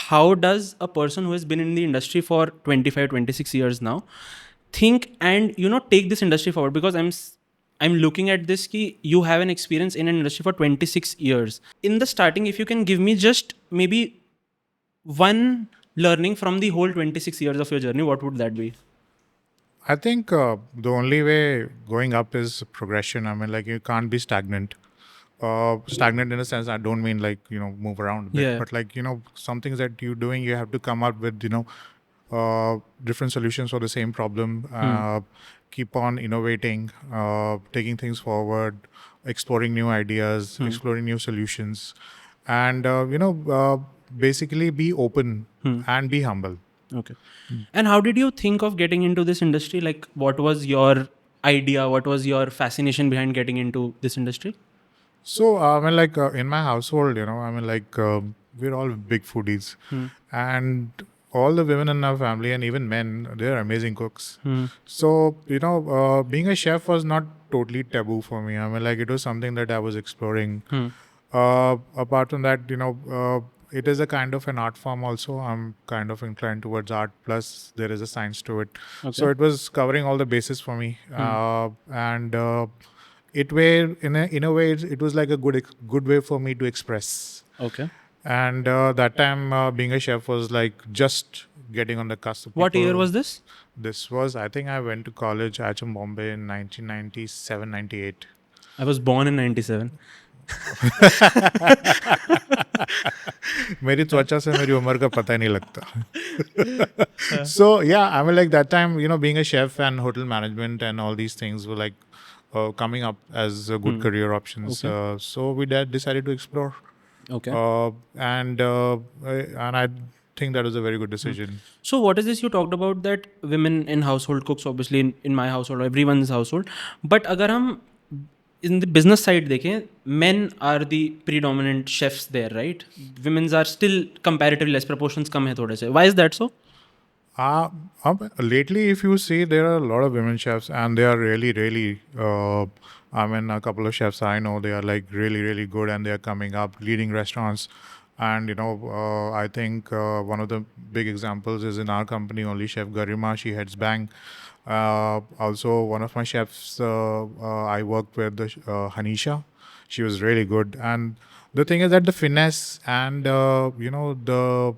how does a person who has been in the industry for 25, 26 years now think and take this industry forward? Because I'm looking at this ki you have an experience in an industry for 26 years. In the starting, if you can give me just maybe one learning from the whole 26 years of your journey, what would that be? I think the only way going up is progression. I mean, like you can't be stagnant. Stagnant in a sense, I don't mean like, move around a bit, Yeah. but like, some things that you're doing, you have to come up with, different solutions for the same problem. Keep on innovating, taking things forward, exploring new ideas, exploring new solutions, and, basically be open and be humble. Okay. And how did you think of getting into this industry? Like, what was your idea? What was your fascination behind getting into this industry? So, I mean, like in my household, we're all big foodies, and all the women in our family and even men, they're amazing cooks. So, being a chef was not totally taboo for me. I mean, like it was something that I was exploring. Apart from that, it is a kind of an art form also. I'm kind of inclined towards art, plus there is a science to it. So it was covering all the bases for me. And it way in a way it was like a good way for me to express. Okay. And that time being a chef was like just getting on the cusp. What year was this? This was, I think I went to college IHM Bombay in 1997, 98. I was born in 97. मेरी त्वचा से मेरी उम्र का पता ही नहीं लगता. So yeah, I mean like that time, being a chef and hotel management and all these things were like coming up as good career options. So we decided to explore. Okay. And I think that was a very good decision. So what is this you talked about, that women in household cooks, obviously in my household, everyone's household. But agar hum in the business side dekhein, men are the predominant chefs there, right? Women's are still comparatively less, proportions kam hai thode se. Why is that so? Lately, if you see, there are a lot of women chefs, and they are really, really. I mean, a couple of chefs I know, they are like really, really good, and they are coming up, leading restaurants. And I think one of the big examples is in our company only, Chef Garima. She heads Bang. Also, one of my chefs I worked with, Hanisha. She was really good, and the thing is that the finesse and the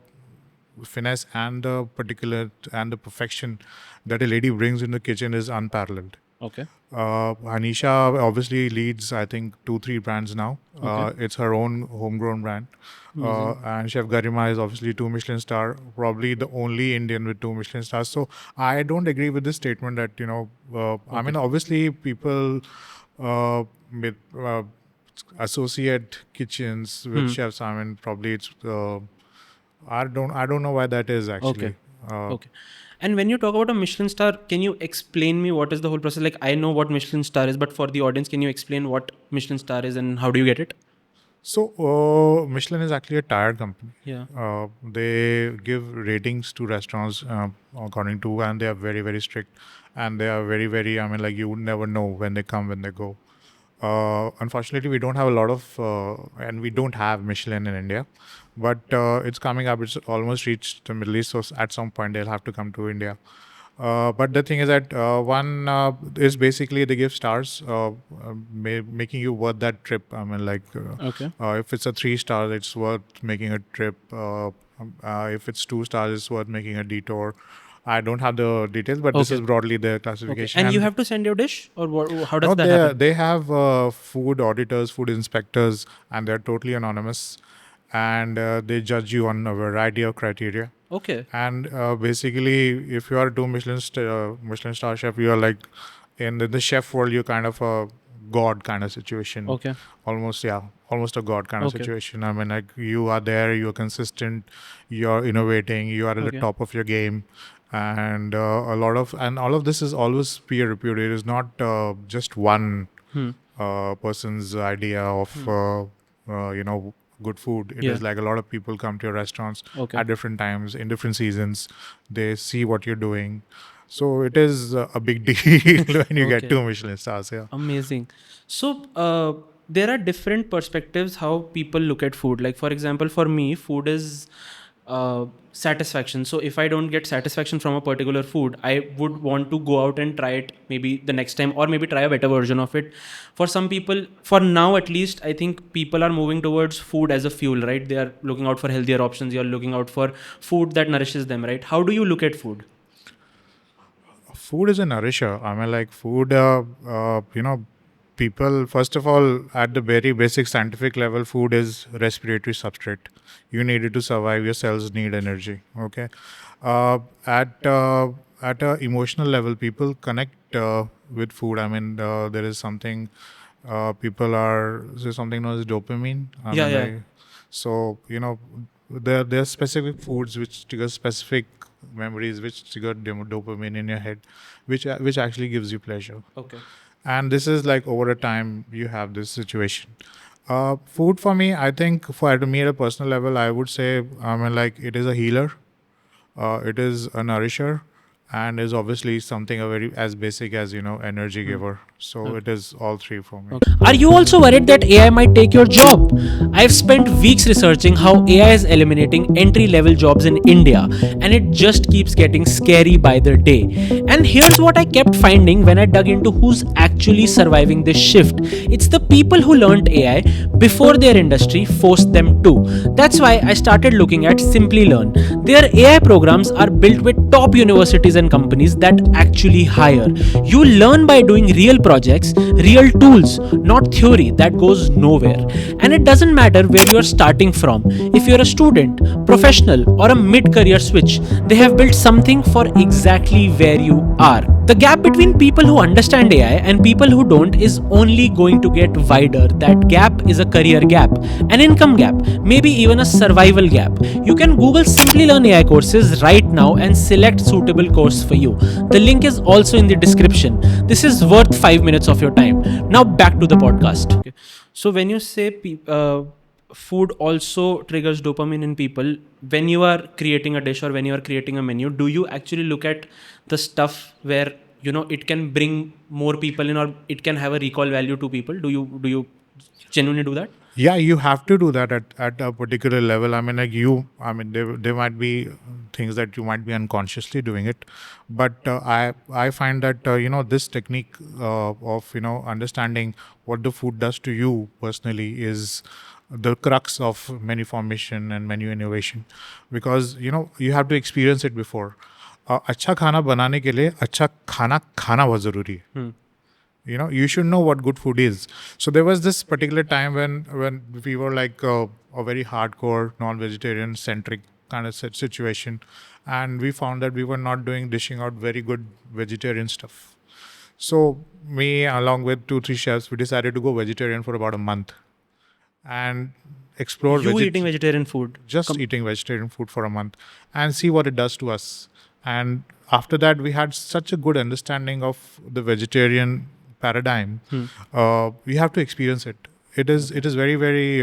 finesse and the particular and the perfection that a lady brings in the kitchen is unparalleled. Okay. Hanisha obviously leads, I think, 2-3 brands now. It's her own homegrown brand. And Chef Garima is obviously 2 Michelin star, probably the only Indian with 2 Michelin stars. So I don't agree with this statement that, I mean, obviously people associate kitchens with chefs. I mean, probably it's, I don't know why that is actually. Okay. And when you talk about a Michelin star, can you explain me what is the whole process? Like, I know what Michelin star is, but for the audience, can you explain what Michelin star is and how do you get it? So Michelin is actually a tire company. Yeah. They give ratings to restaurants according to, and they are very, very strict, and they are very, very. I mean, like you would never know when they come, when they go. Unfortunately, we don't have a lot of, and we don't have Michelin in India, but it's coming up. It's almost reached the Middle East, so at some point they'll have to come to India. But the thing is that one is basically they give stars, making you worth that trip. I mean, like if it's a 3 star, it's worth making a trip. If it's 2 stars, it's worth making a detour. I don't have the details, but this is broadly the classification. And you have to send your dish, or what, how does No, that happen? they have food auditors, food inspectors, and they're totally anonymous. And they judge you on a variety of criteria. Okay. And basically, if you are a 2 Michelin star chef, you are like in the chef world, you're kind of a god kind of situation. Okay. Almost a god kind of situation. I mean, like you are there, you're consistent, you're innovating, you are at the top of your game. And all of this is always peer reviewed. It is not just one person's idea of good food. It is like a lot of people come to your restaurants at different times, in different seasons. They see what you're doing. So it is a big deal when you get 2 Michelin stars. Yeah. Amazing. So there are different perspectives how people look at food. Like, for example, for me, food is satisfaction. So if I don't get satisfaction from a particular food, I would want to go out and try it maybe the next time, or maybe try a better version of it. For some people, for now at least, I think people are moving towards food as a fuel, right? They are looking out for healthier options. You're looking out for food that nourishes them, right? How do you look at food? Food is a nourisher. I mean, like food, people, first of all, at the very basic scientific level, food is respiratory substrate. You need it to survive. Your cells need energy. Okay. Uh, at at a emotional level, people connect with food. I mean, there is something people are there's something known as dopamine. I Yeah, mean, yeah. like so there are specific foods which trigger specific memories, which trigger dopamine in your head, which actually gives you pleasure. Okay. And this is like over a time you have this situation. Food for me, I think for me at a personal level, I would say I mean like it is a healer, it is a nourisher, and is obviously something a very as basic as energy giver. So Okay. it is all three for me. Are you also worried that AI might take your job? I've spent weeks researching how AI is eliminating entry level jobs in India, and it just keeps getting scary by the day. And here's what I kept finding when I dug into who's actually surviving this shift: it's the people who learned AI before their industry forced them to. That's why I started looking at Simplilearn. Their AI programs are built with top universities and companies that actually hire. You learn by doing real projects, real tools, not theory that goes nowhere. And it doesn't matter where you are starting from. If you're a student, professional, or a mid career switch, they have built something for exactly where you are. The gap between people who understand AI and people who don't is only going to get wider. That gap is a career gap, an income gap, maybe even a survival gap. You can Google Simplilearn AI courses right now and select suitable course for you. The link is also in the description. This is worth 5 minutes of your time. Now back to the podcast. Okay. So when you say food also triggers dopamine in people, when you are creating a dish or when you are creating a menu, do you actually look at the stuff where it can bring more people in, or it can have a recall value to people? Do you genuinely do that? Yeah, you have to do that at a particular level. I mean, like there might be things that you might be unconsciously doing it, but I find that this technique of understanding what the food does to you personally is the crux of menu formation and menu innovation, because you have to experience it before. अच्छा खाना बनाने के लिए अच्छा खाना खाना बहुत ज़रूरी है. You should know what good food is. So there was this particular time when we were like a very hardcore non-vegetarian centric kind of situation, and we found that we were not dishing out very good vegetarian stuff. So me along with 2-3 chefs, we decided to go vegetarian for about a month and explore You eating vegetarian food? just eating vegetarian food for a month and see what it does to us. And after that, we had such a good understanding of the vegetarian paradigm. We have to experience it. It is very very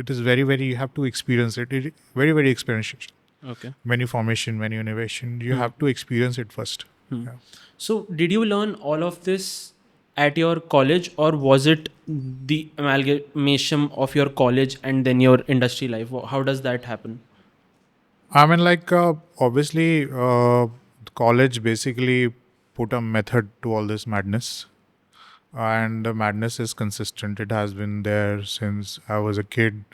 it is very very you have to experience it. Very very experiential. Okay. Menu formation, menu innovation. You have to experience it first. Yeah. So, did you learn all of this at your college, or was it the amalgamation of your college and then your industry life? How does that happen? I mean, like, obviously, college basically put a method to all this madness. And the madness is consistent. It has been there since I was a kid.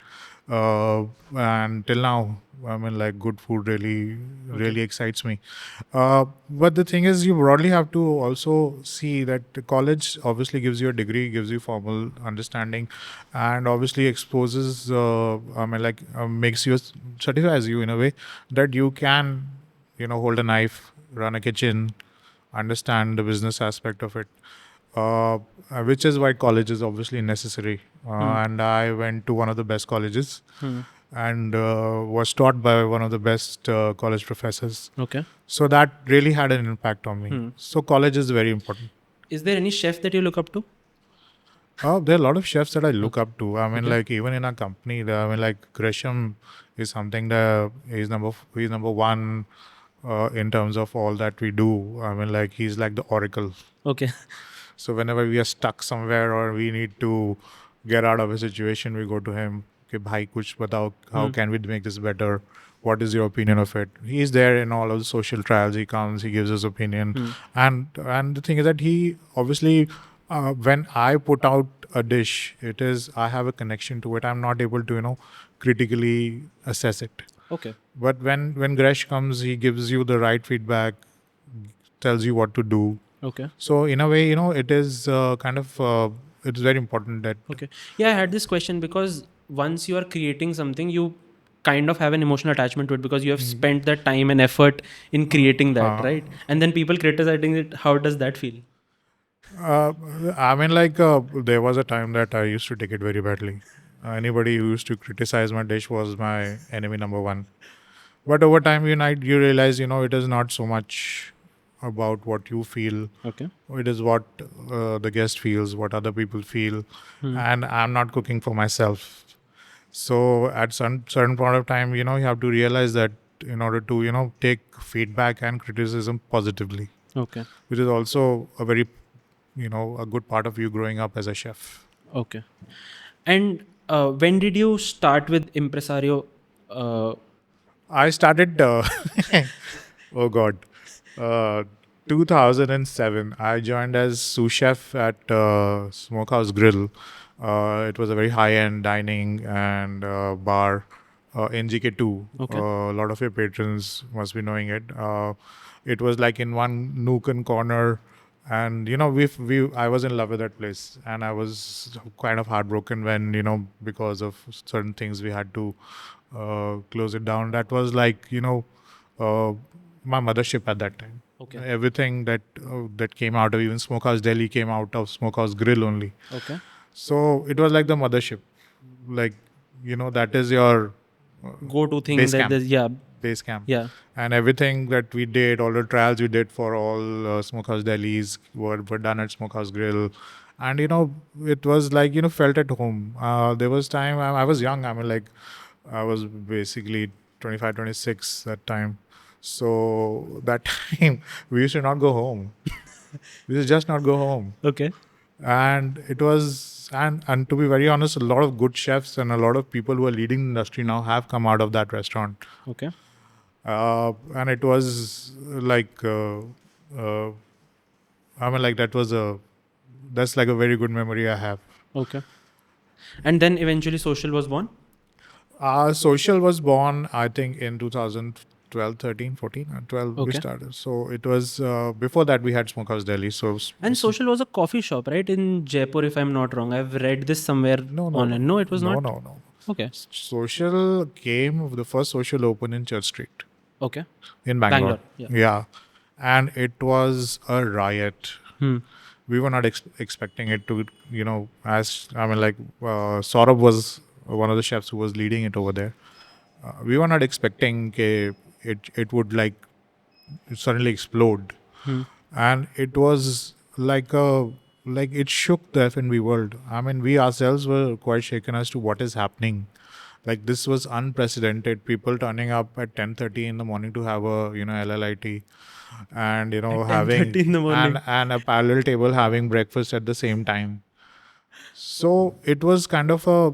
And till now, I mean, like, good food really excites me. But the thing is, you broadly have to also see that the college obviously gives you a degree, gives you formal understanding, and obviously exposes, makes you, certifies you in a way that you can, hold a knife, run a kitchen, understand the business aspect of it. Which is why college is obviously necessary. And I went to one of the best colleges and was taught by one of the best college professors. Okay. So that really had an impact on me. So college is very important. Is there any chef that you look up to? There are a lot of chefs that I look up to. I mean, Okay. like even in our company, I mean, like Gresham is something that he's number one in terms of all that we do. I mean, like he's like the oracle. Okay. So whenever we are stuck somewhere or we need to get out of a situation, we go to him. कि भाई कुछ बताओ, how can we make this better? What is your opinion of it? He's there in all of the social trials. He comes, he gives his opinion, and the thing is that he obviously, when I put out a dish, I have a connection to it. I'm not able to critically assess it. Okay. But when Gresh comes, he gives you the right feedback, tells you what to do. Okay. So in a way, it is it's very important that Okay. Yeah, I had this question because once you are creating something, you kind of have an emotional attachment to it because you have spent that time and effort in creating that, right? And then people criticizing it, how does that feel? I mean, there was a time that I used to take it very badly. Anybody who used to criticize my dish was my enemy number one. But over time, you realize, it is not so much about what you feel. Okay. It is what the guest feels, what other people feel. And I'm not cooking for myself. So at certain point of time, you have to realize that in order to, take feedback and criticism positively, Okay. which is also a very, a good part of you growing up as a chef. Okay. And when did you start with Impresario? I started, oh God, uh, 2007. I joined as sous chef at Smokehouse Grill. It was a very high-end dining and bar in GK2. Okay. A lot of your patrons must be knowing it. It was like in one nook and corner. And I was in love with that place, and I was kind of heartbroken when because of certain things we had to close it down. That was like my mothership at that time. Okay. Everything that came out of even Smokehouse Delhi came out of Smokehouse Grill only. Okay. So it was like the mothership, like that is your Go-to thing base that camp. there's, yeah. Base camp. Yeah. And everything that we did, all the trials we did for all Smokehouse Delis were done at Smokehouse Grill. And, it was like, felt at home. There was time, I was young. I mean, like, I was basically 25, 26 that time. So that time, we used to not go home. We used to just not go home. Okay. And it was, and to be very honest, a lot of good chefs and a lot of people who are leading the industry now have come out of that restaurant. Okay. And it was like, I mean, like that's like a very good memory I have. Okay. And then eventually Social was born? Social was born, I think, in 2012, 13, 14, and 12 we Okay. started. So it was, before that we had Smokehouse Delhi. So And Social was a coffee shop, right? In Jaipur, if I'm not wrong. I've read this somewhere online. No, it was not? No. Okay. Social the first Social opened in Church Street Okay. in Bangalore. Yeah. And it was a riot. Hmm. We were not expecting it to, Saurabh was one of the chefs who was leading it over there. We were not expecting it would like suddenly explode. And it was like it shook the F&B world. I mean, we ourselves were quite shaken as to what is happening. Like, this was unprecedented. People turning up at 10:30 in the morning to have a LLIT, and having 10:30 in the morning. and a parallel table having breakfast at the same time. So it was kind of a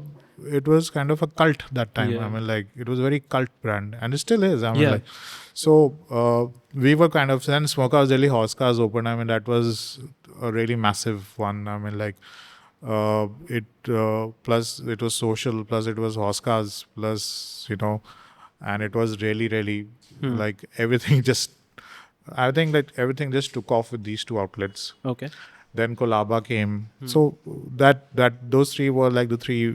cult that time. Yeah. I mean, like, it was a very cult brand, and it still is. I mean, Yeah. like, so we were kind of, then Smokehouse Delhi Horse Cars opened. I mean, that was a really massive one. I mean, like, plus it was Social, plus it was Horse Cars, plus and it was really like everything just. I think that everything just took off with these two outlets. Okay. Then Kolaba came. So those three were like the three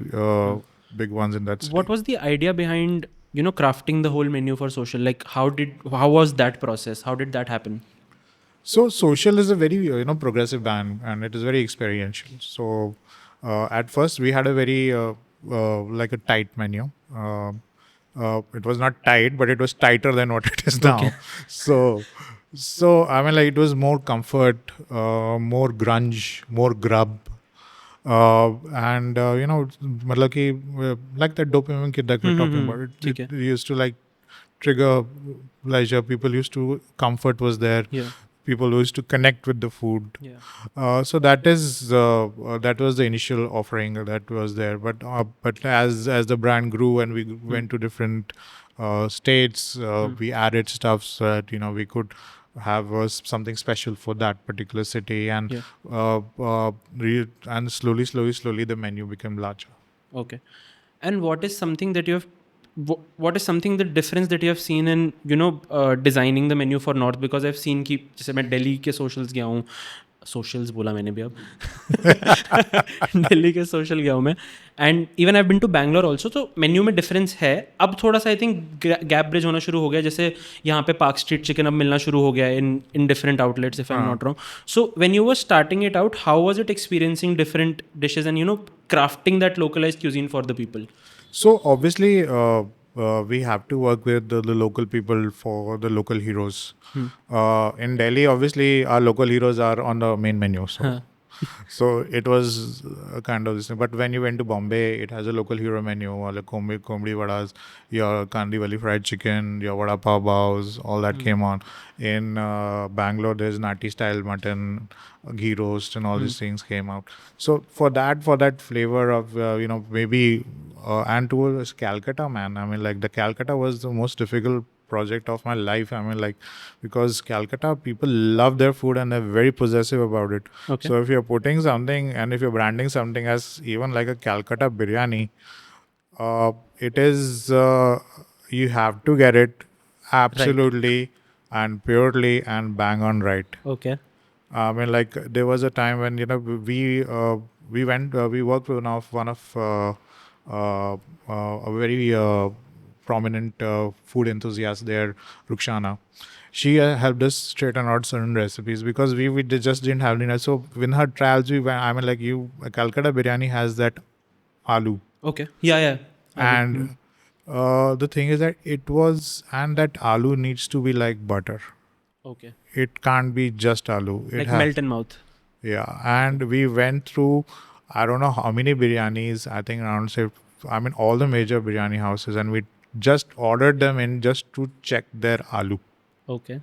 big ones in that city. What was the idea behind, crafting the whole menu for Social? Like, how was that process? How did that happen? So Social is a very progressive band, and it is very experiential. So at first we had a very like a tight menu. It was not tight, but it was tighter than what it is now. So I mean, like, it was more comfort, more grunge, more grub, and मतलब कि, like that dopamine kid that we're talking about. It used to like trigger pleasure. People used to, comfort was there. Yeah. people who used to connect with the food. Yeah. So that was the initial offering that was there. But as the brand grew and we went to different states, we added stuff so that we could have something special for that particular city, and Yeah. and slowly the menu became larger. Okay. And what is something that you have what is something the difference that you have seen in designing the menu for North? Because I've seen कि जैसे मैं दिल्ली के socials गया हूँ, socials बोला मैंने भी अब दिल्ली के social गया हूँ मैं, and even I've been to Bangalore also, तो मेन्यू में डिफरेंस है. अब थोड़ा सा आई थिंक गैप ब्रिज होना शुरू हो गया, जैसे यहाँ पे पार्क स्ट्रीट चिकन अब मिलना शुरू हो गया in different outlets if I am not wrong. So when you were starting it out, how was it experiencing different dishes and crafting that localized cuisine for the people? So obviously, we have to work with the local people for the local heroes. In Delhi, obviously, our local heroes are on the main menu. So it was kind of this thing. But when you went to Bombay, it has a local hero menu, like komdi vadas, your Kandivali fried chicken, your vada pav baos, all that came on. In Bangalore, there's nati style mutton, ghee roast, and all these things came out. So for that flavor of maybe and towards Calcutta, man. I mean, like the Calcutta was the most difficult project of my life. I mean, like, because Calcutta people love their food and they're very possessive about it. Okay. So if you're putting something and if you're branding something as even like a Calcutta biryani, it is you have to get it absolutely and purely and bang on right. Okay. I mean, like there was a time when we went we worked with one of a very prominent food enthusiast there, Rukshana. She helped us straighten out certain recipes because we just didn't have dinner. So in her trials, we went. I mean, like Calcutta biryani has that aloo, Okay. Yeah. and the thing is that that aloo needs to be like butter. Okay. It can't be just aloo. Like melt in mouth. Yeah, and we went through, I don't know how many biryanis, I think around, say, I mean, all the major biryani houses, and we just ordered them in just to check their aloo. Okay.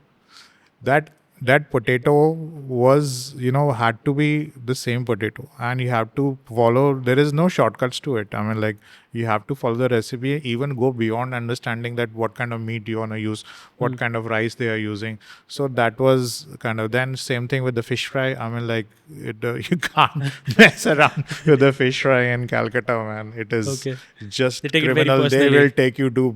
That potato was, had to be the same potato, and you have to follow, there is no shortcuts to it. I mean, like, you have to follow the recipe, even go beyond understanding that what kind of meat you want to use, what kind of rice they are using. So that was kind of, then same thing with the fish fry. I mean, like, you can't mess around with the fish fry in Calcutta, man. It is just They take it very criminal. They personally. will take you to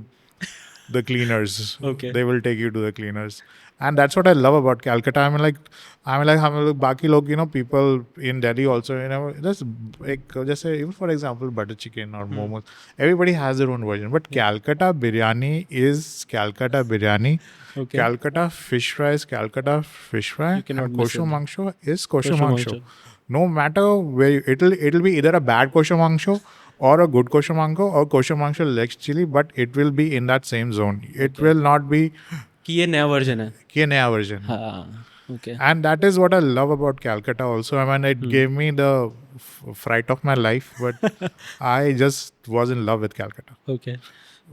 the cleaners. Okay. They will take you to the cleaners. And that's what I love about Calcutta. I mean, like, baki log, people in Delhi also, just say, even for example, butter chicken or momos, everybody has their own version. But Calcutta biryani is Calcutta biryani. Okay. Calcutta fish fry is Calcutta fish fry. cannot And miss kosho it. mangsho is kosho Kosho mangsho. mangsho. No matter where it'll be either a bad kosho mangsho or a good kosho mangsho or kosho mangsho legs chili, but it will be in that same zone. It will not be कि ये नया version है. कि नया version. हाँ. Okay. And that is what I love about Calcutta also. I mean, it gave me the fright of my life, but I just was in love with Calcutta Okay.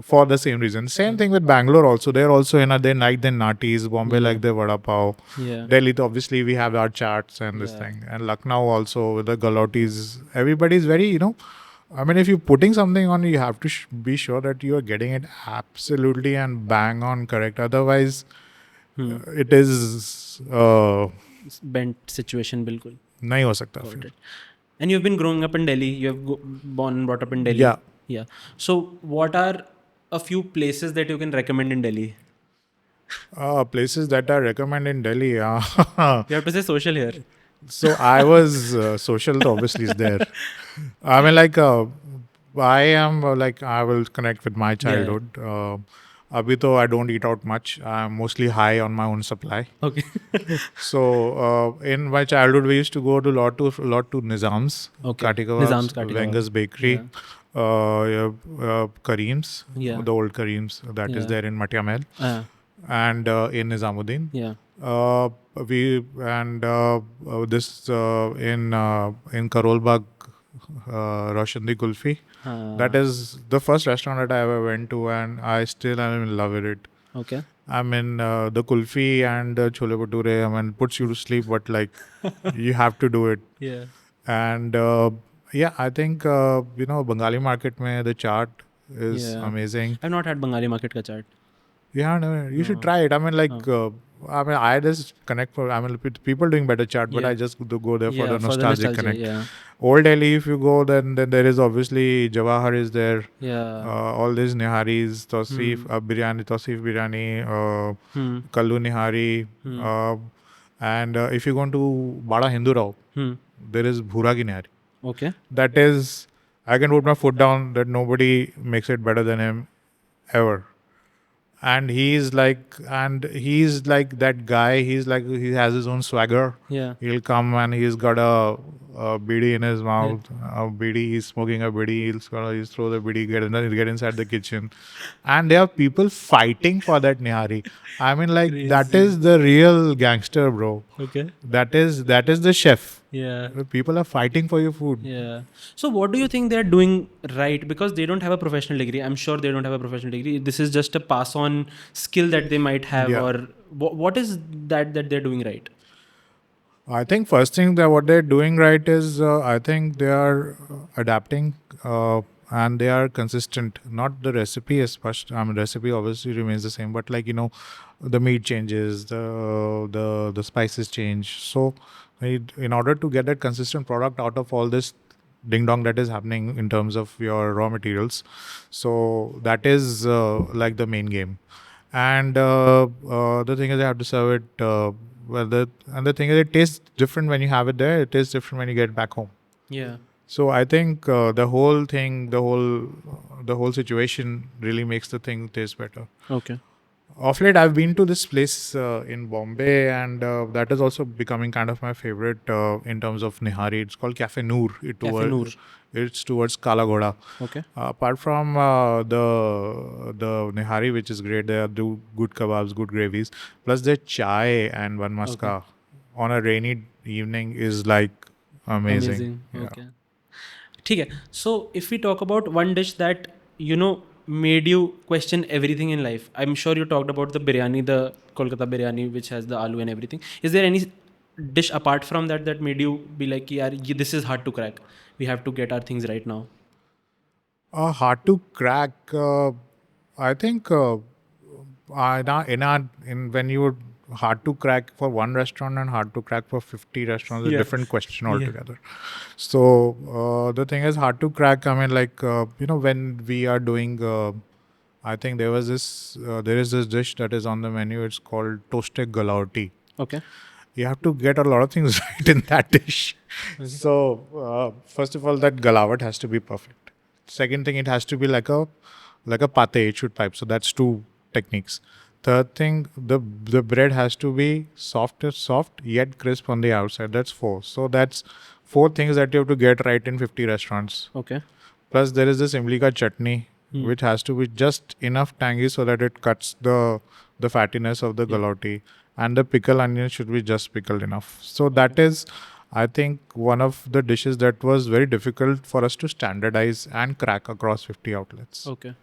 for the same reason. Same thing with Bangalore also. They're also, they like their natis. Bombay like their vada pav. Yeah. Delhi, obviously, we have our chaats and this thing. And Lucknow also with the galotis. Everybody's very, I mean, if you're putting something on, you have to be sure that you are getting it absolutely and bang on correct. Otherwise, it is Bent situation बिल्कुल. नहीं हो सकता Got फिर. it. And you've been growing up in Delhi. You have born and brought up in Delhi. Yeah. Yeah. So what are a few places that you can recommend in Delhi? Places that I recommend in Delhi. You have to say social here. So I was social, obviously, is there. I mean, like, I am like, I will connect with my childhood. Abhi to I don't eat out much. I'm mostly high on my own supply. Okay. So in my childhood, we used to go to lot to Nizam's, Okay. Katikawab's, Nizam's Katikawab. Wenger's Bakery, Kareem's, Yeah. the old Kareem's that is there in Matia Mahal, and in Nizamuddin. Yeah. This in Karol Bagh, Roshandi Kulfi. That is the first restaurant that I ever went to, and I still am in love with it. Okay. I mean, the kulfi and chole bhature, I mean, puts you to sleep, but like you have to do it. Yeah. And yeah, I think, Bengali market mein the chaat is Yeah. amazing. I've not had Bengali market ka chaat. Yeah, no, you should No. try it. I mean, like, Oh. I just connect for, I mean, with people doing better chat, but I Yeah. just go there for Yeah. the For the nostalgic nostalgia. connect. Yeah. Old Delhi, if you go, then there is obviously Jawahar is there. Yeah. All these Niharis, Hmm. Tosif biryani, Hmm. Kallu Nihari. Hmm. And if you go to Bada Hindu Rao, Hmm. there is Bhuragi Nihari. Okay. That is, I can put my foot down that nobody makes it better than him ever. And he's like that guy. He's like, he has his own swagger. Yeah. He'll come and he's got a bidi in his Yeah. mouth. A bidi, he's smoking a bidi. He'll throw the bidi, get inside the kitchen, and there are people fighting for that nihari. I mean, like, that Crazy. is the real gangster, bro. Okay. That is the chef. Yeah. People are fighting for your food. Yeah. So what do you think they're doing right? Because they don't have a professional degree. I'm sure they don't have a professional degree. This is just a pass on skill that they might have, Yeah. or what is that they're doing right? I think first thing that what they're doing right is I think they are adapting and they are consistent. Not the recipe as much. I mean, recipe obviously remains the same, but like, the meat changes, the spices change. So in order to get that consistent product out of all this ding dong that is happening in terms of your raw materials, so that is like the main game. And the thing is, I have to serve it. The thing is, it tastes different when you have it there. It tastes different when you get back home. Yeah. So I think the whole thing, the whole situation really makes the thing taste better. Okay. Of late, I've been to this place in Bombay, and that is also becoming kind of my favorite in terms of nihari. It's called Cafe Noor. Cafe Noor. It's towards Kala Ghoda. Okay. Apart from the nihari, which is great, they do good kebabs, good gravies. Plus, their chai and one maska on a rainy evening is like amazing. Amazing. Yeah. Okay. ठीक है. So if we talk about one dish that made you question everything in life, I'm sure you talked about the biryani, the Kolkata biryani, which has the aloo and everything. Is there any dish apart from that made you be like, yeah, this is hard to crack. We have to get our things right now. Hard to crack. I think when you would hard to crack for one restaurant and hard to crack for 50 restaurants is a Yeah. different question Yeah. altogether. So the thing is hard to crack. I mean, like, when we are doing, I think there is this dish that is on the menu. It's called toasted galauti. Okay. You have to get a lot of things right in that dish. So first of all, that galawat has to be perfect. Second thing, it has to be like a pate. It should pipe. So that's two techniques. Third thing, the bread has to be soft yet crisp on the outside. That's four. So that's four things that you have to get right in 50 restaurants. Okay. Plus, there is this imli ka chutney, which has to be just enough tangy so that it cuts the fattiness of the galati. And the pickle onion should be just pickled enough. So that is, I think, one of the dishes that was very difficult for us to standardize and crack across 50 outlets. Okay.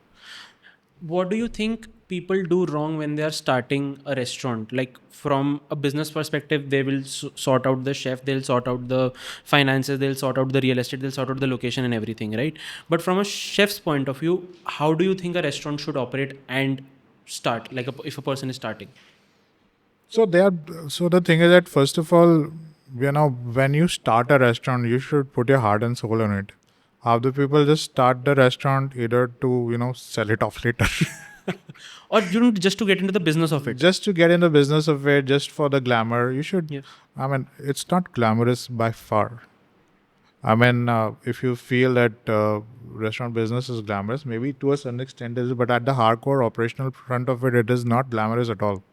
What do you think people do wrong when they are starting a restaurant? Like, from a business perspective, they will sort out the chef, they'll sort out the finances, they'll sort out the real estate, they'll sort out the location and everything, right? But from a chef's point of view, how do you think a restaurant should operate and start? Like, if a person is starting. So the thing is that first of all, when you start a restaurant, you should put your heart and soul in it. Half the people just start the restaurant either to sell it off later. Or just to get into the business of it. Just to get in the business of it, just for the glamour. You should. Yeah. I mean, it's not glamorous by far. I mean, if you feel that restaurant business is glamorous, maybe to a certain extent it is, but at the hardcore operational front of it, it is not glamorous at all.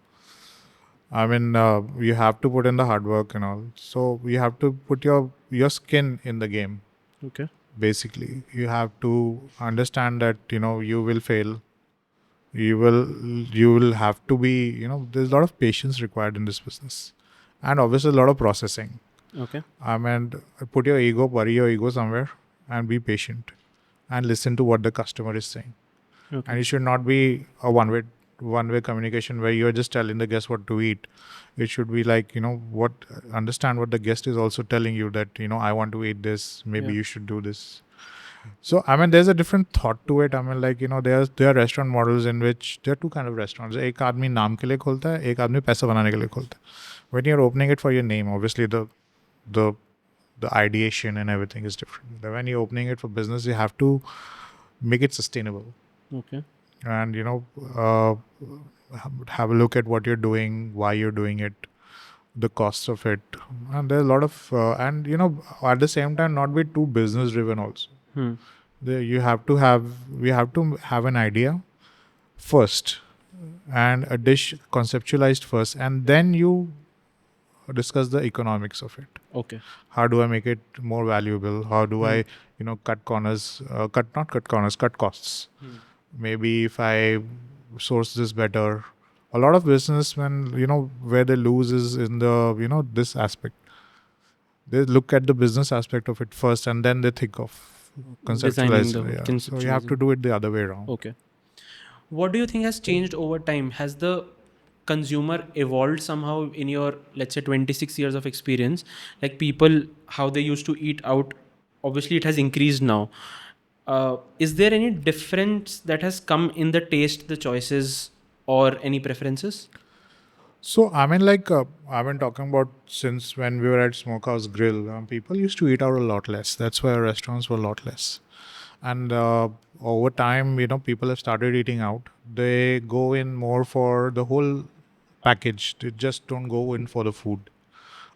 I mean, you have to put in the hard work and all. So you have to put your skin in the game. Okay. Basically, you have to understand that you will fail. You will have to be there's a lot of patience required in this business, and obviously a lot of processing. Okay. I mean, bury your ego somewhere, and be patient, and listen to what the customer is saying. Okay. And it should not be a one-way one-way communication where you're just telling the guest what to eat. It should be like, understand what the guest is also telling you, that, I want to eat this, maybe Yeah. you should do this. So, I mean, there's a different thought to it. I mean, like, there are restaurant models in which there are two kind of restaurants. एक आदमी नाम के लिए खोलता है, एक आदमी पैसा बनाने के लिए खोलता है. When you're opening it for your name, obviously the the ideation and everything is different. But when you're opening it for business, you have to make it sustainable. Okay. And have a look at what you're doing, why you're doing it, the costs of it, and there's a lot of and at the same time not be too business driven also. You have to have, we have to have an idea first and a dish conceptualized first, and then you discuss the economics of it. Okay. How do I make it more valuable? How do I cut corners, cut costs. Maybe if I source this better. A lot of businessmen, where they lose is in the, this aspect. They look at the business aspect of it first, and then they think of Designing conceptualize. the Yeah. So you have to do it the other way around. Okay. What do you think has changed over time? Has the consumer evolved somehow in your, let's say, 26 years of experience? Like people, how they used to eat out, obviously it has increased now. Is there any difference that has come in the taste, the choices, or any preferences? So, I mean, like, I've been talking about since when we were at Smokehouse Grill, people used to eat out a lot less. That's why our restaurants were a lot less. And over time, people have started eating out. They go in more for the whole package. They just don't go in for the food.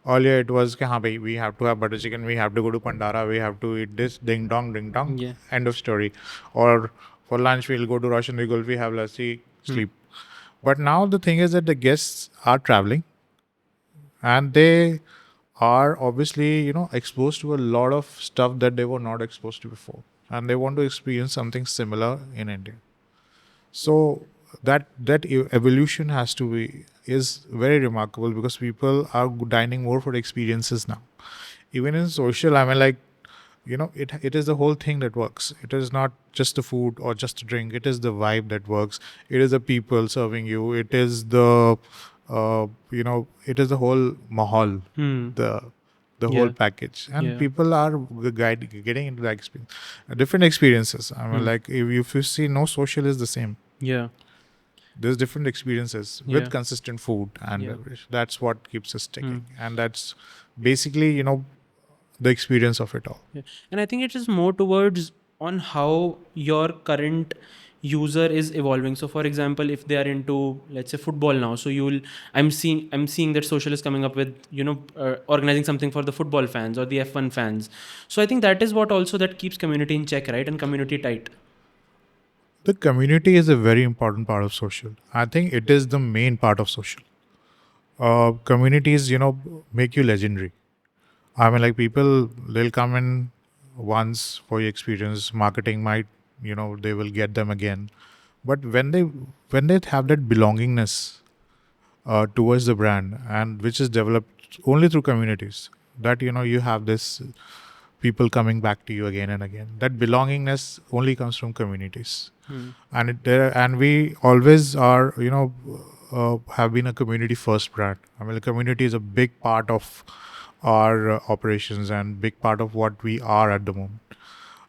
Earlier, it was, "Ki, haan, bhai, we have to have butter chicken, we have to go to Pandara, we have to eat this, ding dong, Yeah. end of story." Or for lunch, we'll go to Roshan Gulfi, we have lassi, sleep. But now the thing is that the guests are traveling and they are obviously, exposed to a lot of stuff that they were not exposed to before. And they want to experience something similar in India. So that evolution is very remarkable because people are dining more for experiences now. Even in social, I mean, like, it is the whole thing that works. It is not just the food or just the drink. It is the vibe that works. It is the people serving you. It is it is the whole mahal, the whole Yeah. package, and Yeah. people are getting into that experience, different experiences. I mean, like, if you see, no social is the same. Yeah. There's different experiences Yeah. with consistent food and Yeah. beverage. That's what keeps us sticking, and that's basically the experience of it all. Yeah. And I think it is more towards on how your current user is evolving. So for example, if they are into, let's say, football now, so I'm seeing that social is coming up with, organizing something for the football fans or the F1 fans. So I think that is what also that keeps community in check, right? And community tight. The community is a very important part of social. I think it is the main part of social. Communities, make you legendary. I mean, like, people, they'll come in once for your experience. Marketing might, they will get them again. But when they have that belongingness towards the brand, and which is developed only through communities, that you have this people coming back to you again and again. That belongingness only comes from communities, and we always are, have been a community first brand. I mean, the community is a big part of our operations and big part of what we are at the moment.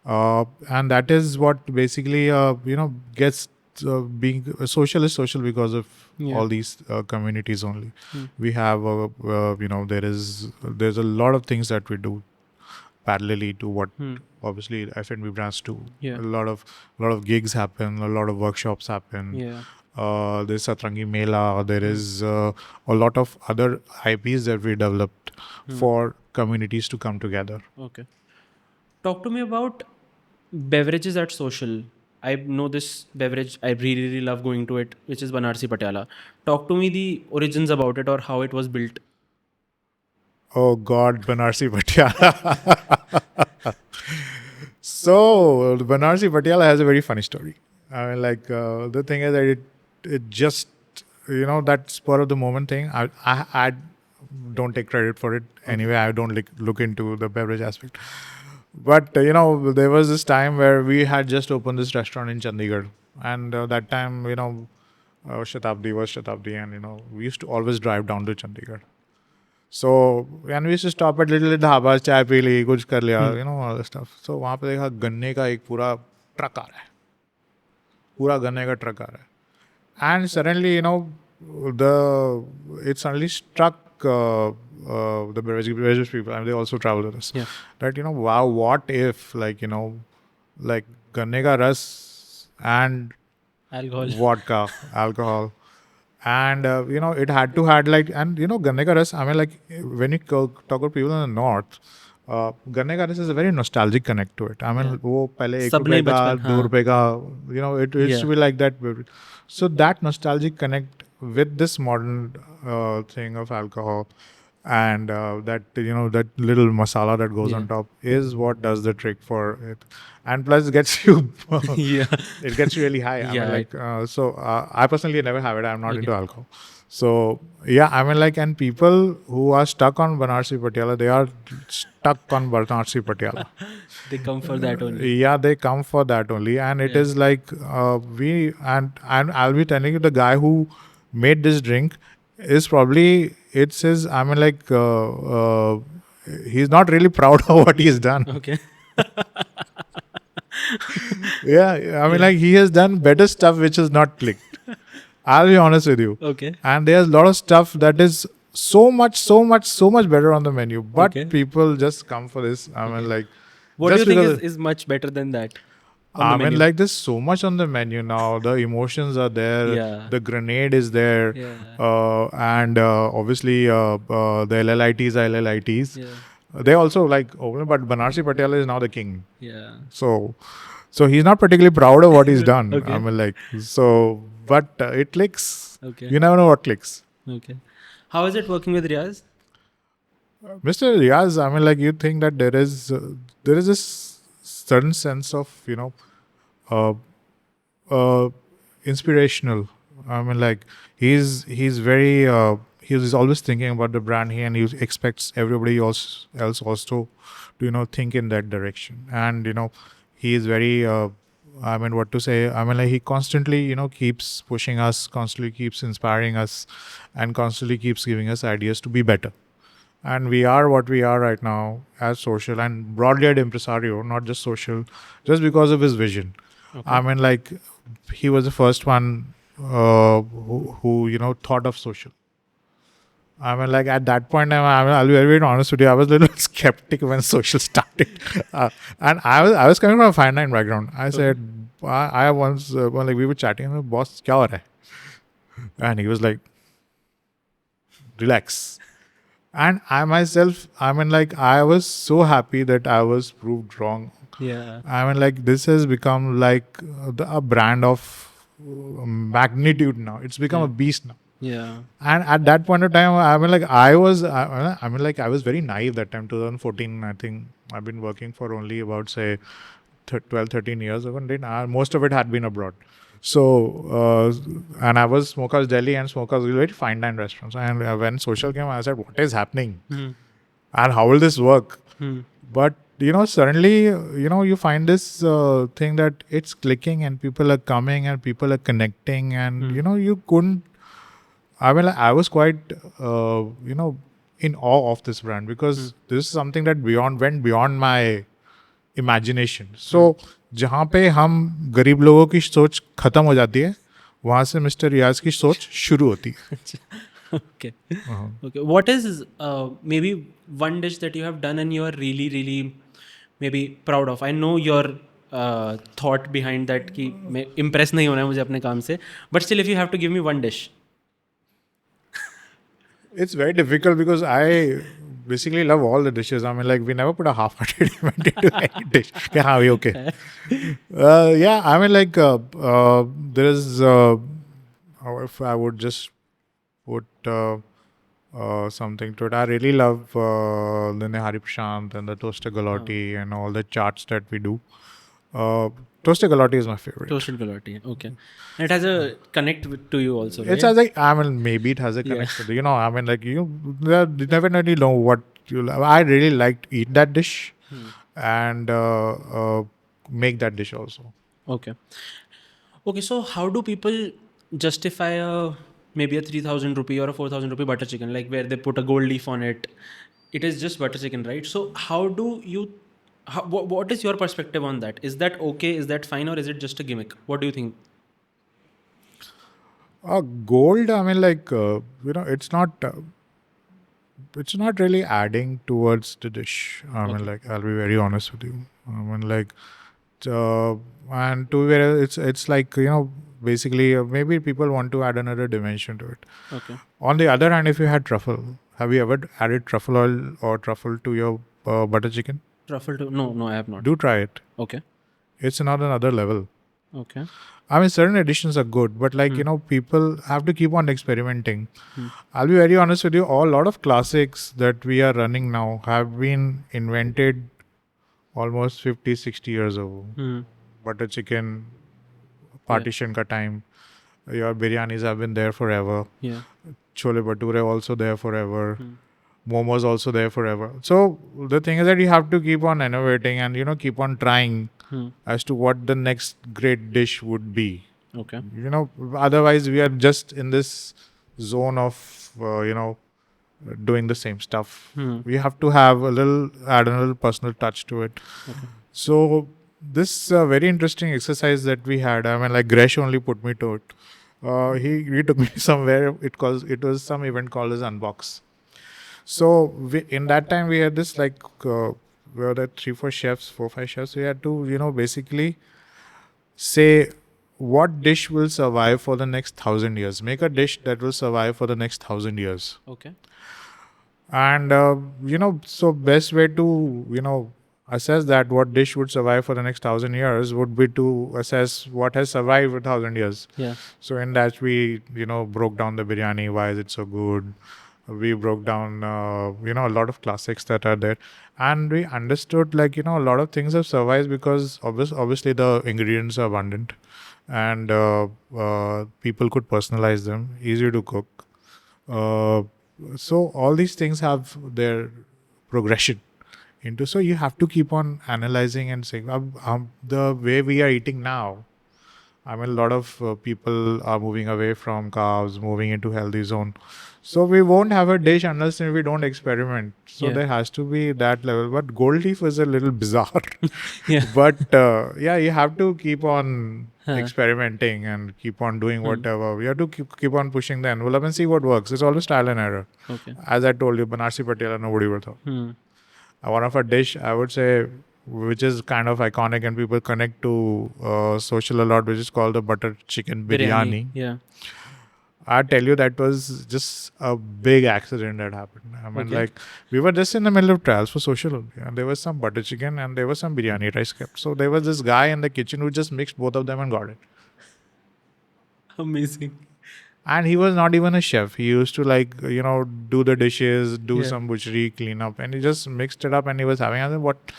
And that is what basically gets being social is social because of all these communities only. We have there's a lot of things that we do parallelly to what obviously F&B brands do. Yeah. A lot of gigs happen, a lot of workshops happen. Yeah. There's Satrangi Mela, there is a lot of other IPs that we developed for communities to come together. Okay. Talk to me about beverages at social. I know this beverage. I really, really love going to it, which is Banarsi Patiala. Talk to me the origins about it or how it was built. Oh God, Banarsi Patiala. So Banarsi Patiala has a very funny story. I mean, like, the thing is that it just, that spur of the moment thing. I don't take credit for it anyway. I don't look into the beverage aspect. But there was this time where we had just opened this restaurant in Chandigarh, and that time, Shatabdi was Shatabdi, and we used to always drive down to Chandigarh. So and we used to stop at little dhaba, चाय P ली, कुछ कर लिया, all this stuff. So वहाँ पे देखा गन्ने का एक पूरा ट्रक आ रहा है, पूरा गन्ने का ट्रक आ रहा है. And suddenly, it suddenly struck the British people, and they also travel with us. Yeah. That, wow, what if, like ganne ka ras and Alcohol. vodka, alcohol. And, it had to had like, and, ganne ka ras, I mean, like, when you talk about people in the north, गन्ने का रस is a very nostalgic connect to it. I mean, वो पहले एक सबने रुपए का, बचपन, हाँ. 2 रुपए का, it used to be like that. So that nostalgic connect with this modern thing of alcohol and that, that little masala that goes on top is what does the trick for it. And plus it gets you, Yeah. it gets really high. I Yeah, mean, like, I personally never have it. I'm not into alcohol. So, yeah, I mean, like, and people who are stuck on Banarsi Patiala, they are stuck on Banarsi Patiala. They come for that only. Yeah, they come for that only. And it is like, and I'll be telling you, the guy who made this drink is probably, it's his, I mean, like, he's not really proud of what he's done. Okay. Yeah, I mean, like, he has done better stuff which has not clicked. I'll be honest with you. Okay. And there's a lot of stuff that is so much better on the menu. But people just come for this. I mean, like, What do just you think because- is much better than that? I mean, like, there's so much on the menu now. The emotions are there. Yeah. The grenade is there. Yeah. And obviously, the LLITs are LLITs. Yeah. They also like, but Banarsi Patiala is now the king. Yeah. So he's not particularly proud of what he's done. Okay. I mean, like, so, but it clicks. Okay. You never know what clicks. Okay. How is it working with Riaz? Mr. Riaz, I mean, like, you think that there is this certain sense of, inspirational. I mean, like, he's very, he's always thinking about the brand here, and he expects everybody else also to, think in that direction. And, he is very, I mean, what to say? I mean, like, he constantly, keeps pushing us, constantly keeps inspiring us, and constantly keeps giving us ideas to be better. And we are what we are right now as social and broadly at Impresario, not just social, just because of his vision. Okay. I mean, like, he was the first one who thought of social. I mean, like, at that point, I'll be very honest with you, I was a little skeptic when social started. And I was coming from a fine line background. I said, I once, like, we were chatting, boss, kya ho raha hai? And he was like, relax. And I myself, I mean, like, I was so happy that I was proved wrong. Yeah. I mean, like, this has become like a brand of magnitude now. It's become a beast now. Yeah. And at that point of time, I mean, like, I was very naive that time, 2014, I think. I've been working for only about, say, 12, 13 years ago. Most of it had been abroad. So, and I was Smokehouse Delhi, and Smokehouse was very fine dine restaurants. And when social came, I said, what is happening? And how will this work? But, suddenly, you find this thing that it's clicking and people are coming and people are connecting and, you couldn't, I mean, like, I was quite, in awe of this brand because this is something that went beyond my imagination. So, जहाँ पे हम गरीब लोगों की सोच खत्म हो जाती है, वहाँ से मिस्टर रियाज की सोच शुरू होती है. Okay. Okay. What is maybe one dish that you have done and you are really, really maybe proud of? I know your thought behind that कि मैं impress नहीं होना है मुझे अपने काम से, but still if you have to give me one dish. It's very difficult because I basically love all the dishes. I mean, like, we never put a half-hearted event into any dish. Okay, how are you okay? Yeah, I mean, like, there is, if I would just put something to it, I really love the Nihari Prashant and the Toasted Galati and all the charts that we do. Toasted Galati is my favorite. Toasted Galati. Okay. And it has a connect to you also, right? It has a, I mean, maybe it has a connection. I mean, like, you definitely know what you love. I really like to eat that dish and make that dish also. Okay. Okay, so how do people justify maybe a 3,000 rupee or a 4,000 rupee butter chicken, like where they put a gold leaf on it. It is just butter chicken, right? So how do you, what is your perspective on that? Is that okay? Is that fine? Or is it just a gimmick? What do you think? Gold, I mean, like, it's not really adding towards the dish. I mean, Okay. like, I'll be very honest with you. I mean, like, uh, and to be very, it's like, basically, maybe people want to add another dimension to it. Okay. On the other hand, if you had truffle, have you ever added truffle oil or truffle to your butter chicken? Truffle to, no, I have not. Do try it. Okay. It's not another level. Okay. I mean, certain additions are good, but like, Hmm. people have to keep on experimenting. Hmm. I'll be very honest with you, a lot of classics that we are running now have been invented almost 50, 60 years ago. Hmm. Butter chicken, Yeah. partition ka time, your biryanis have been there forever. Yeah. Chole bhature also there forever. Hmm. Momos also there forever. So the thing is that you have to keep on innovating and, keep on trying Hmm. as to what the next great dish would be. Okay. Otherwise we are just in this zone of doing the same stuff. Hmm. We have to have add a little personal touch to it. Okay. So this very interesting exercise that we had, I mean, like, Gresh only put me to it. He took me somewhere. It was some event called as Unbox. So in that time we had this, like, we were there 4 5 chefs. We had to basically say what dish will survive for the next 1,000 years. Make a dish that will survive for the next 1,000 years. Okay. And so best way to assess that what dish would survive for the next 1,000 years would be to assess what has survived for 1,000 years. Yeah. So in that we broke down the biryani. Why is it so good? We broke down a lot of classics that are there, and we understood, like, a lot of things have survived because obviously the ingredients are abundant, and people could personalize them, easy to cook. Uh, so all these things have their progression into. So you have to keep on analyzing and saying, the way we are eating now. I mean, a lot of people are moving away from carbs, moving into healthy zone. So we won't have a dish unless we don't experiment. So Yeah. there has to be that level. But gold leaf is a little bizarre. Yeah. But yeah, you have to keep on Huh. experimenting and keep on doing whatever. We have to keep on pushing the envelope and see what works. It's always trial and error. Okay. As I told you, Banarsi Patela, nobody would thought. Hmm. One of our dish, I would say, which is kind of iconic and people connect to social a lot, which is called the butter chicken biryani. Yeah. I tell you, that was just a big accident that happened. I mean, Okay. like, we were just in the middle of trials for social only, and there was some butter chicken and there was some biryani rice kept. So there was this guy in the kitchen who just mixed both of them and got it. Amazing. And he was not even a chef. He used to, like, do the dishes, do Yeah. some butchery, clean up, and he just mixed it up and he was having. I said, what?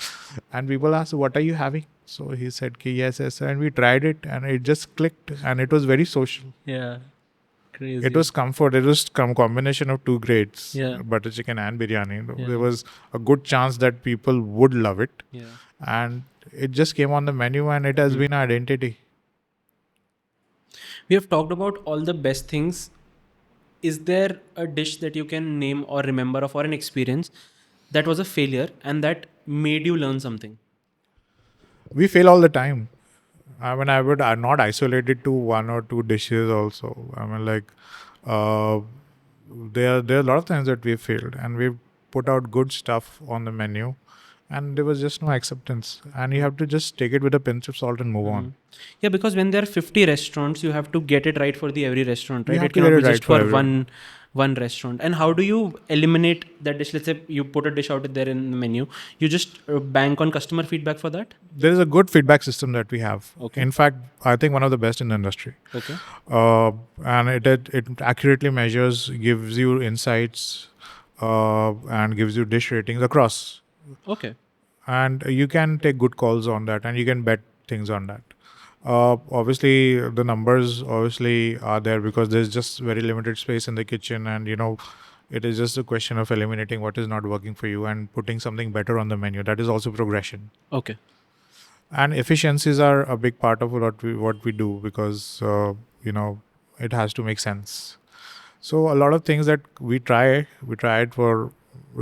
And people asked, what are you having? So he said, yes, yes. And we tried it and it just clicked and it was very social. Yeah. Crazy. It was comfort. It was combination of two grades, Yeah. butter chicken and biryani. Yeah. There was a good chance that people would love it. Yeah. And it just came on the menu and it has been an identity. We have talked about all the best things. Is there a dish that you can name or remember of, or an experience that was a failure and that made you learn something? We fail all the time. I mean, I'm not isolated to one or two dishes also. I mean, like, there are a lot of times that we failed and we've put out good stuff on the menu and there was just no acceptance. And you have to just take it with a pinch of salt and move on. Yeah, because when there are 50 restaurants, you have to get it right for the every restaurant, You right? have It to cannot get be it right just for for everyone. one restaurant. And how do you eliminate that dish? Let's say you put a dish out there in the menu. You just bank on customer feedback for that? There is a good feedback system that we have. Okay. In fact, I think one of the best in the industry. Okay. And it accurately measures, gives you insights, and gives you dish ratings across. Okay. And you can take good calls on that and you can bet things on that. Obviously the numbers obviously are there because there's just very limited space in the kitchen, and it is just a question of eliminating what is not working for you and putting something better on the menu. That is also progression. Okay. And efficiencies are a big part of what we do because it has to make sense. So a lot of things that we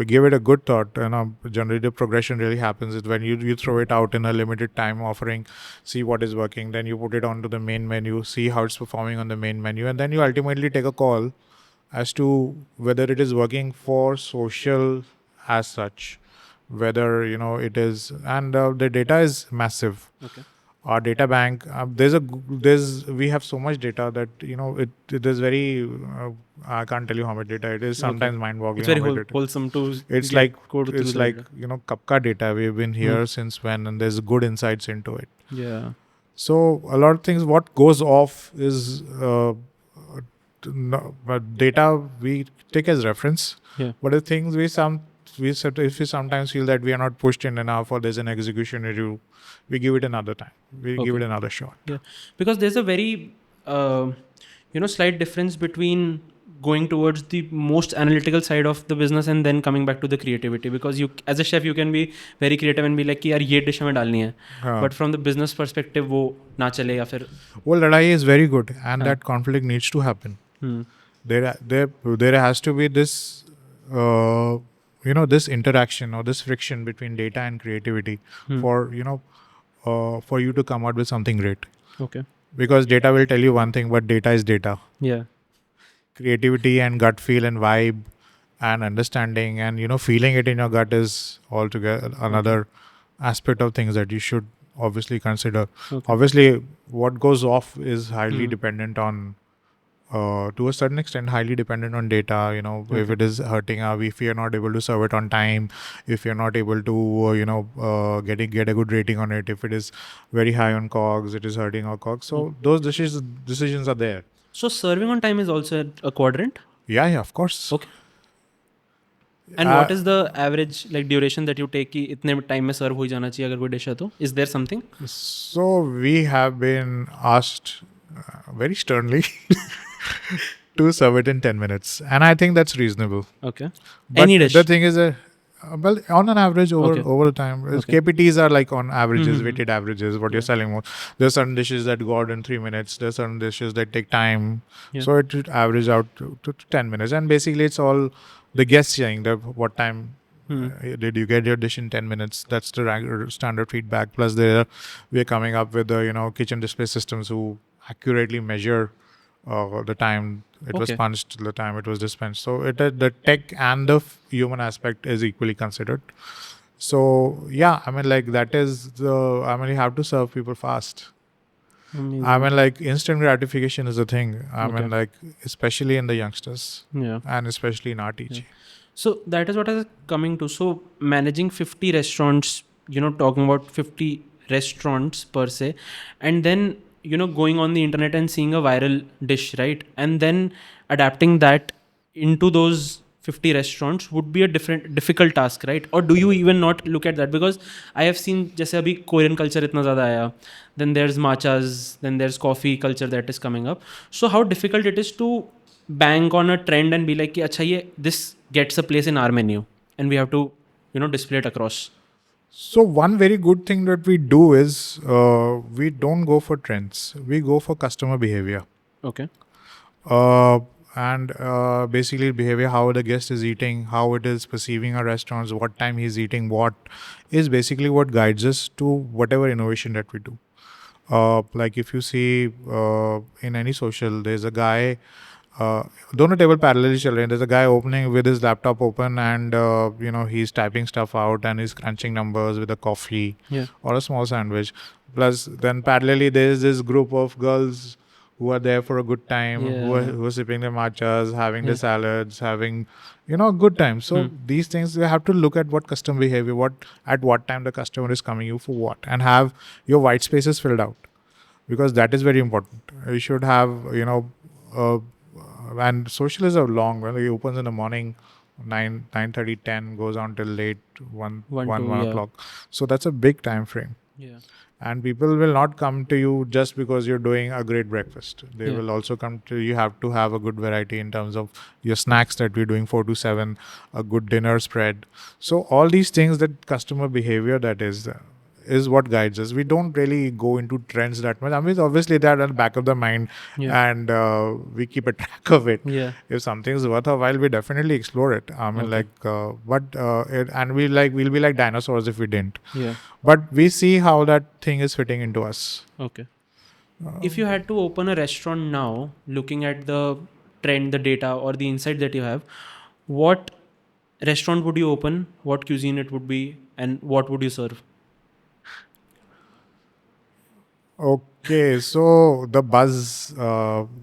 give it a good thought, and generally the progression really happens is when you throw it out in a limited time offering, see what is working, then you put it onto the main menu, see how it's performing on the main menu, and then you ultimately take a call as to whether it is working for social as such, whether it is, and the data is massive. Okay. Our data bank, we have so much data that it is very I can't tell you how much data it is. Sometimes mind-boggling. It's very how much data. wholesome to It's get like go through it's the like data. Kapka data. We've been here since when, and there's good insights into it. Yeah. So a lot of things. What goes off is but data we take as reference. Yeah. But the things if we sometimes feel that we are not pushed in enough or there's an execution issue, we give it another time. We give it another shot. Yeah, because there's a very slight difference between going towards the most analytical side of the business and then coming back to the creativity, because you as a chef you can be very creative and be like कि यार ये dish हमें डालनी है, but from the business perspective वो ना चले या फिर well, लड़ाई is very good and that conflict needs to happen. There has to be this this interaction or this friction between data and creativity for for you to come out with something great. Okay. Because data will tell you one thing, but data is data. Yeah. Creativity and gut feel and vibe and understanding and feeling it in your gut is altogether another aspect of things that you should obviously consider. Obviously, what goes off is highly dependent on to a certain extent highly dependent on data. If it is hurting if you're not able to serve it on time, if you're not able to get a good rating on it, if it is very high on cogs, it is hurting our cogs. So those decisions are there. So serving on time is also a quadrant? Yeah, of course. Okay. And what is the average duration that you take कि इतने time में serve हो ही जाना चाहिए अगर कोई dish है तो? Is there something? So we have been asked very sternly to serve it in 10 minutes. And I think that's reasonable. Okay. But Any dish? the thing is, well, on an average over the time, KPTs are like on averages, weighted averages, what you're selling more. There's certain dishes that go out in 3 minutes. There's certain dishes that take time. So it should average out to 10 minutes. And basically it's all the guests saying that what time did you get your dish in 10 minutes. That's the standard feedback. Plus we're coming up with the kitchen display systems who accurately measure the time it was punched, the time it was dispensed. So the tech and the human aspect is equally considered. So yeah, that is you have to serve people fast. Amazing. Instant gratification is a thing. Especially in the youngsters. Yeah. And especially in our teaching. So that is what I was coming to. So managing 50 restaurants, talking about 50 restaurants per se, and then going on the internet and seeing a viral dish, right? And then adapting that into those 50 restaurants would be a difficult task, right? Or do you even not look at that? Because I have seen जैसे अभी Korean culture इतना ज़्यादा आया, then there's matchas, then there's coffee culture that is coming up. So how difficult it is to bank on a trend and be like कि अच्छा ये this gets a place in our menu and we have to display it across. So one very good thing that we do is we don't go for trends. We go for customer behavior. Okay. And basically behavior, how the guest is eating, how it is perceiving our restaurants, what time he's eating, what is basically what guides us to whatever innovation that we do. Like if you see in any social, there's a guy, दोनों table parallelly चल रहे हैं. There's a guy opening with his laptop open and he's typing stuff out and he's crunching numbers with a coffee or a small sandwich. Plus then parallelly there's this group of girls who are there for a good time, who are sipping their matchas, having their salads, having good time. So these things, you have to look at what customer behavior, at what time the customer is coming you for what, and have your white spaces filled out, because that is very important. You should have and social is a long one. It opens in the morning, 9:30, 10, goes on till late 1 o'clock. So that's a big time frame. Yeah. And people will not come to you just because you're doing a great breakfast. They will also come to you. Have to have a good variety in terms of your snacks that we're doing 4 to 7, a good dinner spread. So all these things, that customer behavior that is is what guides us. We don't really go into trends that much. I mean, obviously they're at the back of the mind, Yeah. and we keep a track of it. Yeah. If something's worth a while, we definitely explore it. I mean, Okay. and we'll be like dinosaurs if we didn't. Yeah. But we see how that thing is fitting into us. Okay. If you had to open a restaurant now, looking at the trend, the data, or the insight that you have, what restaurant would you open? What cuisine it would be, and what would you serve? Okay, so the buzz,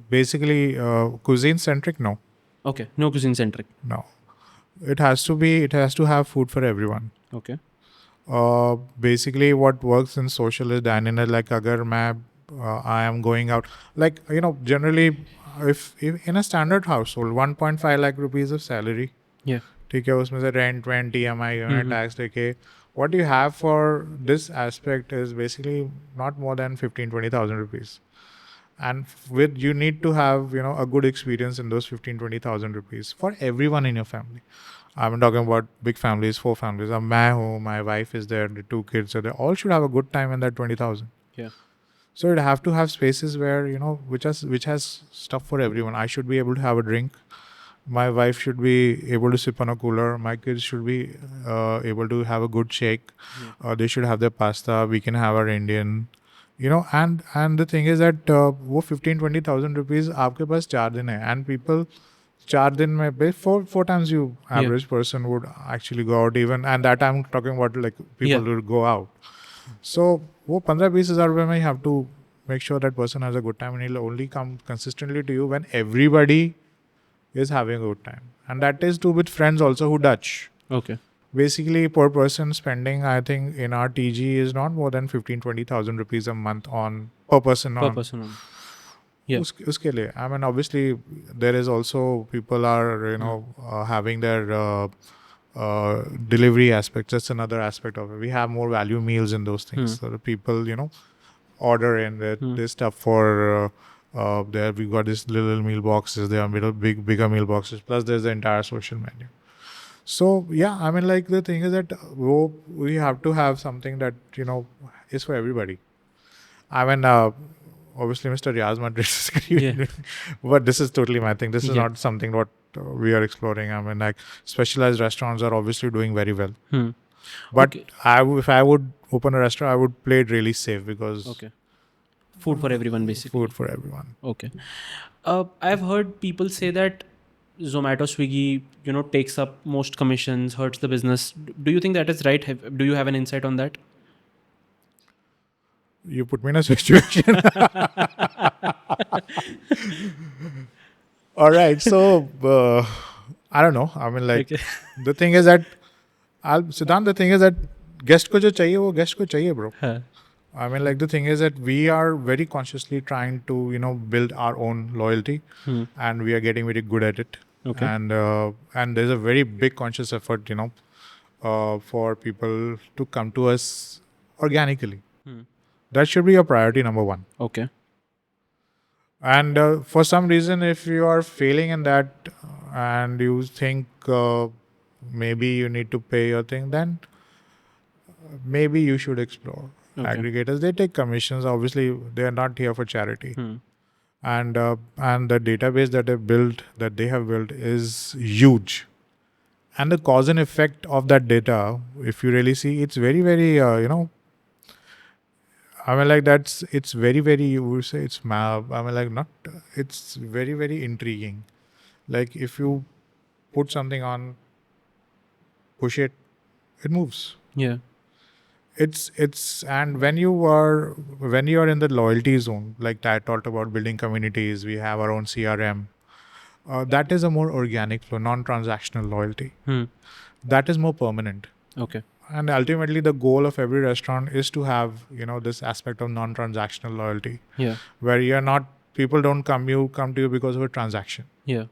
basically cuisine centric. No, Okay, no cuisine centric. no. It has to be. It has to have food for everyone. Okay. Basically what works in social is dining है, like अगर मैं I am going out, like generally if in a standard household 1.5 lakh rupees of salary, Yeah. ठीक है, उसमें से rent, EMI, Mhm. tax लेके what you have for this aspect is basically not more than 15-20,000 rupees, and with you need to have a good experience in those 15-20,000 rupees for everyone in your family. I'm talking about big families, 4 families. I'm my home, my wife is there, the 2 kids are there. All should have a good time in that 20,000. Yeah. So you'd have to have spaces where which has stuff for everyone. I should be able to have a drink. My wife should be able to sip on a cooler. My kids should be able to have a good shake. Yeah. They should have their pasta. We can have our Indian. And the thing is that वो 15-20,000 rupees आपके पास 4 दिन है, and people 4 दिन में पे four times you average person would actually go out, even, and that I'm talking about like people Yeah. who would go out. So वो 15-20 हज़ार रुपए में you have to make sure that person has a good time, and he'll only come consistently to you when everybody is having a good time, and that is too with friends also who Dutch. Okay. Basically per person spending, I think in our TG is not more than 15-20,000 rupees a month on per person Per on person only. Yeah. uske liye. I mean, obviously there is also people are having their delivery aspects. That's another aspect of it. We have more value meals in those things. So the people order in this stuff for there we got this little meal boxes, there are bigger meal boxes, plus there's the entire social menu. So yeah, I mean, like the thing is that we have to have something that is for everybody. I mean, obviously Mr. Riaz Madrid is Yeah. but this is totally my thing. This is Yeah. not something what we are exploring. I mean, like specialized restaurants are obviously doing very well. Hmm. But Okay. if I would open a restaurant, I would play it really safe, because Okay. Food for everyone, basically. food for everyone. Okay. I've heard people say that Zomato, Swiggy, takes up most commissions, hurts the business. Do you think that is right? Do you have an insight on that? You put me in a situation. All right. So, I don't know. I mean, like, Okay. the thing is that, Siddhant, the thing is that guest ko jo chahiye, wo guest ko chahiye, bro. Huh. I mean, like, the thing is that we are very consciously trying to, build our own loyalty, and we are getting very good at it. Okay. And there's a very big conscious effort, for people to come to us organically. That should be your priority number one. Okay. And for some reason, if you are failing in that, and you think maybe you need to pay your thing, then maybe you should explore. Okay. Aggregators, they take commissions. Obviously, they are not here for charity. And the database that they have built is huge. And the cause and effect of that data, if you really see, it's very, very, I mean, like it's very, very, you would say it's it's very, very intriguing. Like if you put something on, push it, it moves. Yeah. And when you are in the loyalty zone, like I talked about building communities, we have our own CRM. That is a more organic flow, non-transactional loyalty. That is more permanent. Okay. And ultimately, the goal of every restaurant is to have, this aspect of non-transactional loyalty, Yeah. where people don't come to you because of a transaction. Yeah.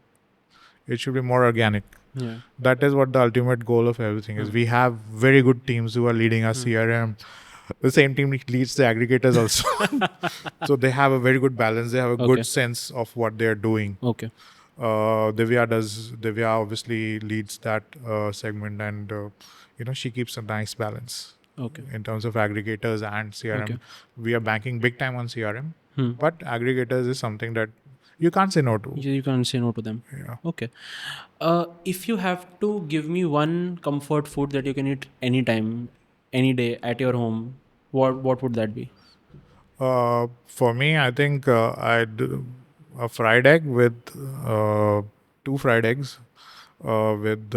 It should be more organic. Yeah. That is what the ultimate goal of everything is. We have very good teams who are leading our CRM. The same team leads the aggregators also. So they have a very good balance. They have a good sense of what they're doing. Okay. Divya obviously leads that segment, and she keeps a nice balance. Okay. in terms of aggregators and CRM. Okay. We are banking big time on CRM, Hmm. but aggregators is something that you can't say no to. You can't say no to them. Yeah. Okay. If you have to give me one comfort food that you can eat anytime, any day at your home, what would that be? For me, I think I'd a fried egg with two fried eggs with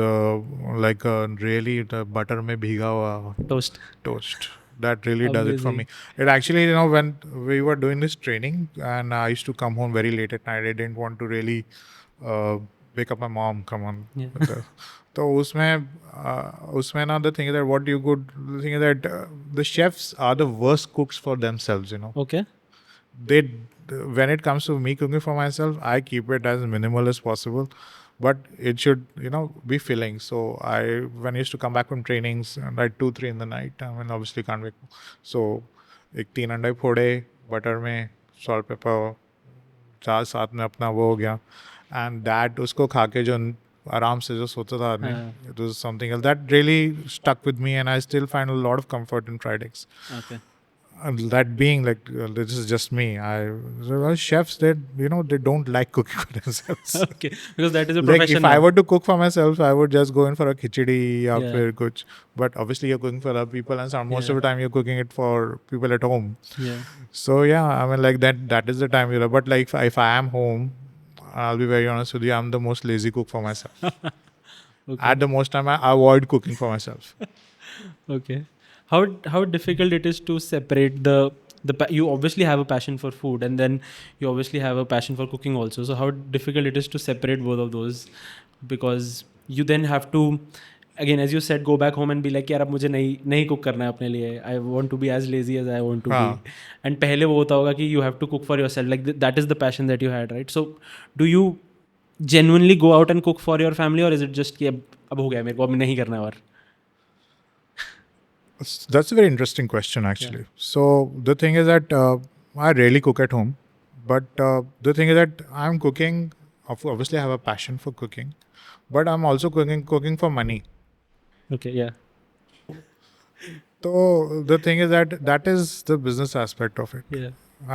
like really the butter mein bhiga hua Toast. toast. That really does it for me. Amazing. It actually, you know, when we were doing this training and I used to come home very late at night, I didn't want to really uh, wake up my mom. Come on. Yeah. So उसमें ना the thing is that what you could the thing is that the chefs are the worst cooks for themselves. You know, Okay. they when it comes to me cooking for myself, I keep it as minimal as possible, but it should be filling. So when I used to come back from trainings like 2-3 in the night, I mean obviously can't wake. So एक 3 अंडे फोड़े butter में salt pepper चार साथ में अपना वो हो गया एंड दैट उसको खा के जो आराम से जो सोता था आदमी it was something else that really stuck with me and I still find a lot of comfort in fried eggs. Okay. That being like this is just me. There are chefs that they don't like cooking for themselves. Okay. Because that is a Like profession. if I now. were to cook for myself, I would just go in for a khichdi or Yeah. फिर कुछ. But obviously you're cooking for other people, and most Yeah. of the time you're cooking it for people at home. Yeah. So yeah, I mean like that is the time But like if I am home, I'll be very honest with you, I'm the most lazy cook for myself. Okay. At the most time, I avoid cooking for myself. Okay. How difficult it is to separate you obviously have a passion for food, and then you obviously have a passion for cooking also. So how difficult it is to separate both of those, because you then have to, again as you said, go back home and be like यार अब मुझे नहीं cook करना है अपने लिए. I want to be as lazy as I want to हाँ. be. And पहले वो होता होगा कि you have to cook for yourself. Like that is the passion that you had, right? So do you genuinely go out and cook for your family, or is it just कि अब हो गया मेरे को अब नहीं करना और That's a very interesting question, actually. So the thing is that I rarely cook at home, but the thing is that I'm cooking. Obviously, I have a passion for cooking, but I'm also cooking for money. okay, yeah. So the thing is that is the business aspect of it, Yeah.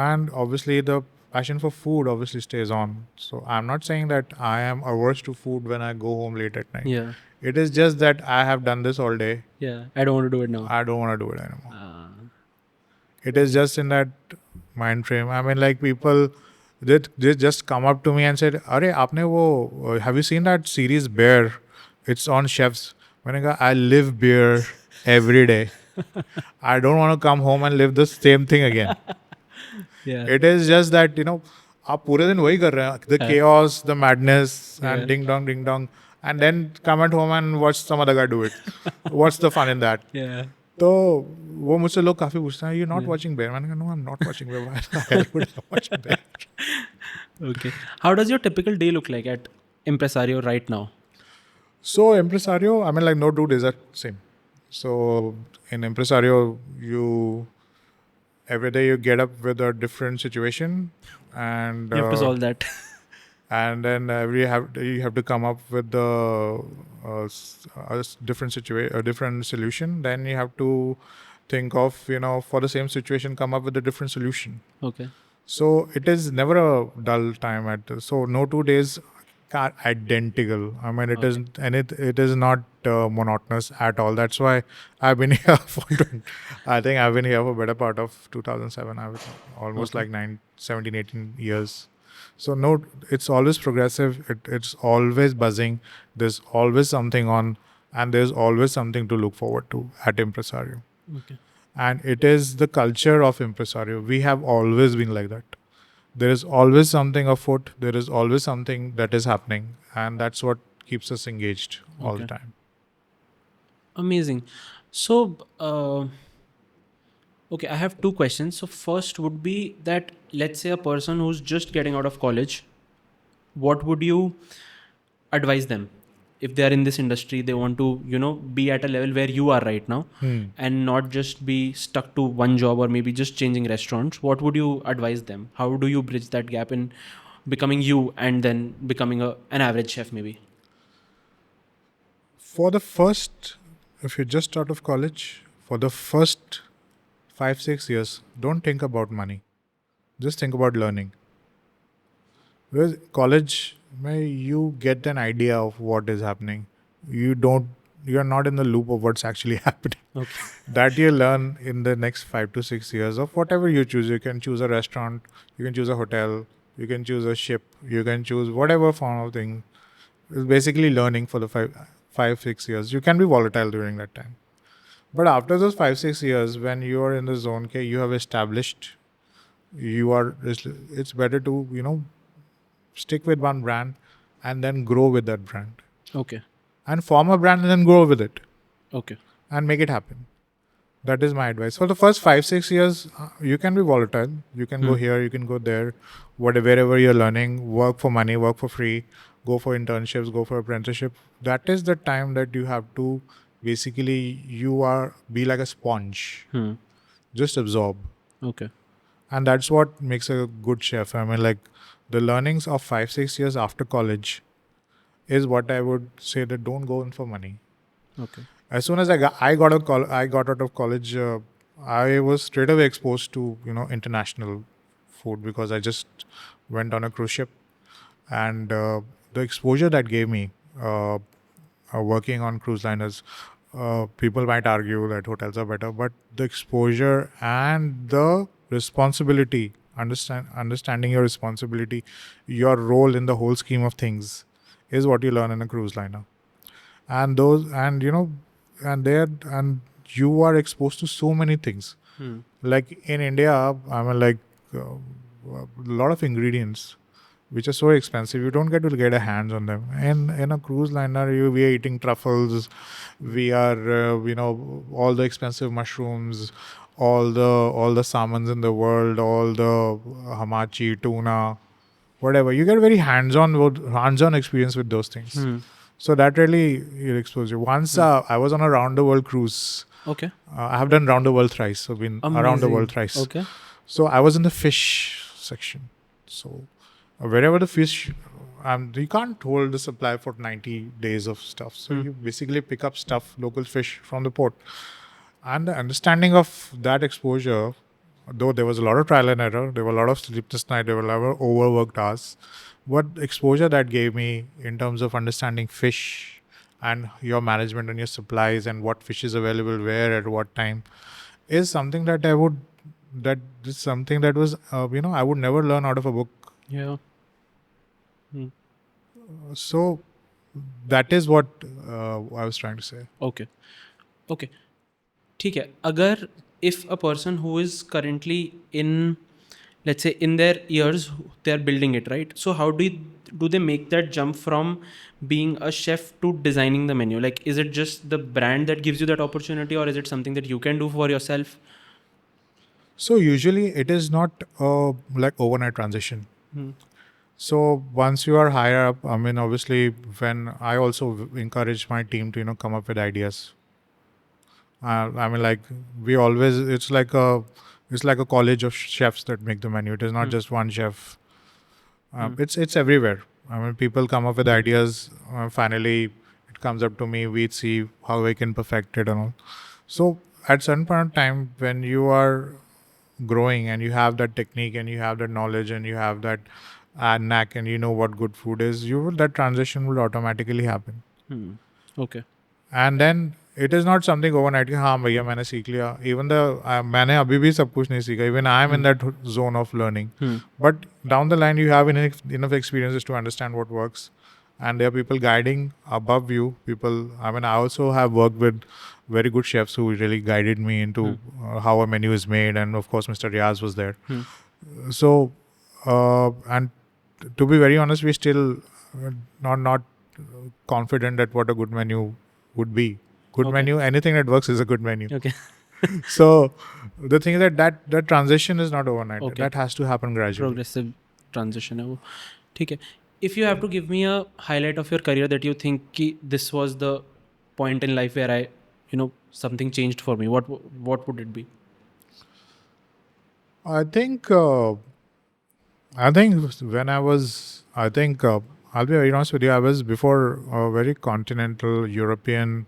and obviously the passion for food obviously stays on. So I'm not saying that I am averse to food when I go home late at night. Yeah. It is just that I have done this all day. Yeah. I don't want to do it now. I don't want to do it anymore. It is just in that mind frame. I mean, like people, they just come up to me and said, "Arey, आपने वो have you seen that series Bear? It's on Chefs." मैंने कहा, I live beer every day. I don't want to come home and live the same thing again. Yeah. It is just that आप पूरे दिन वही कर रहे हैं, the chaos, the madness, and ding dong, and then come at home and watch some other guy do it. What's the fun in that? Yeah. तो वो मुझसे लोग काफी पूछते हैं, "You're not watching Bear?" मैंने कहा, "No, I'm not watching Bear. Why the hell would I watch Bear?" Okay. How does your typical day look like at Impresario right now? So Impresario, I mean, like no 2 days are same. So in Impresario, every day you get up with a different situation, and You have to solve that. and then you have to come up with a different solution. Then you have to think of for the same situation, come up with a different solution. Okay. So it is never a dull time so no 2 days are identical. I mean it is, and it is not monotonous at all. That's why I've been here I think I've been here for better part of 2007. I was almost like 17-18 years. So no, it's always progressive. It's always buzzing. There's always something on, and there's always something to look forward to at Impresario. Okay. And it is the culture of Impresario. We have always been like that. There is always something afoot. There is always something that is happening, and that's what keeps us engaged all the time. Amazing. So, okay, I have 2 questions. So first would be that, let's say a person who's just getting out of college, what would you advise them? If they are in this industry, they want to, be at a level where you are right now and not just be stuck to one job or maybe just changing restaurants. What would you advise them? How do you bridge that gap in becoming you and then becoming an average chef maybe? For the first, if you're just out of college, for the first 5-6 years, don't think about money. Just think about learning. Because college, you get an idea of what is happening. You are not in the loop of what's actually happening. Okay. That you learn in the next 5 to 6 years of whatever you choose. You can choose a restaurant, you can choose a hotel, you can choose a ship, you can choose whatever form of thing. It's basically learning for the 5-6 years. You can be volatile during that time. But after those 5-6 years, when you are in the zone, okay, you have established, it's better to, stick with one brand and then grow with that brand. Okay. And form a brand and then grow with it Okay. and make it happen. That is my advice. For the first 5-6 years, you can be volatile. You can go here, you can go there, wherever you're learning, work for money, work for free, go for internships, go for apprenticeship. That is the time that you have to basically, be like a sponge. Just absorb. Okay. And that's what makes a good chef. I mean, like the learnings of 5-6 years after college is what I would say, that don't go in for money. Okay. As soon as I got out of college, I was straight away exposed to international food, because I just went on a cruise ship, and the exposure that gave me working on cruise liners. People might argue that hotels are better, but the exposure and the responsibility, understanding your responsibility, your role in the whole scheme of things, is what you learn in a cruise liner. And and you are exposed to so many things. Like in India, I mean, like a lot of ingredients which are so expensive, you don't get to get a hands on them. And in a cruise liner, we are eating truffles, we are all the expensive mushrooms, all the salmons in the world, all the hamachi, tuna, whatever. You get very hands-on experience with those things. So that really exposes you. Once I was on a round the world cruise. Okay. I have done round the world thrice. So been around the world thrice. Okay. So I was in the fish section. So wherever the fish, you can't hold the supply for 90 days of stuff. So you basically pick up stuff, local fish from the port. And the understanding of that exposure, though there was a lot of trial and error, there were a lot of sleepless nights, there were a lot of overworked hours. What exposure that gave me in terms of understanding fish and your management and your supplies and what fish is available where at what time is something that is something that was, I would never learn out of a book. Yeah. So that is what I was trying to say. Okay. Okay. ठीक है. अगर if a person who is currently in, let's say, in their years, they are building it, right? So how do they make that jump from being a chef to designing the menu? Like, is it just the brand that gives you that opportunity, or is it something that you can do for yourself? So usually it is not like overnight transition. So once you are higher up, I mean, obviously, when I also encourage my team to come up with ideas. I mean, like it's like a college of chefs that make the menu. It is not just one chef. It's everywhere. I mean, people come up with ideas. Finally, it comes up to me. We see how we can perfect it and all. So at certain point of time, when you are growing and you have that technique and you have that knowledge and you have that knack and you know what good food is, that transition will automatically happen. Okay. And then it is not something overnight कि हाँ भैया मैंने सीख लिया. Even मैंने अभी भी सब कुछ नहीं सीखा. Even I am in that zone of learning. But down the line you have enough experiences to understand what works. And there are people guiding above you. I also have worked with very good chefs who really guided me into how a menu is made. And of course, Mr. Riaz was there. So, and to be very honest, we're still not confident that what a good menu would be. Good menu, anything that works is a good menu. Okay. So the thing is that transition is not overnight. Okay. That has to happen gradually. Progressive transition है वो. ठीक है. If you have to give me a highlight of your career that you think कि this was the point in life where I, something changed for me, what would it be? I think when I was, I'll be very honest with you, I was before a very continental European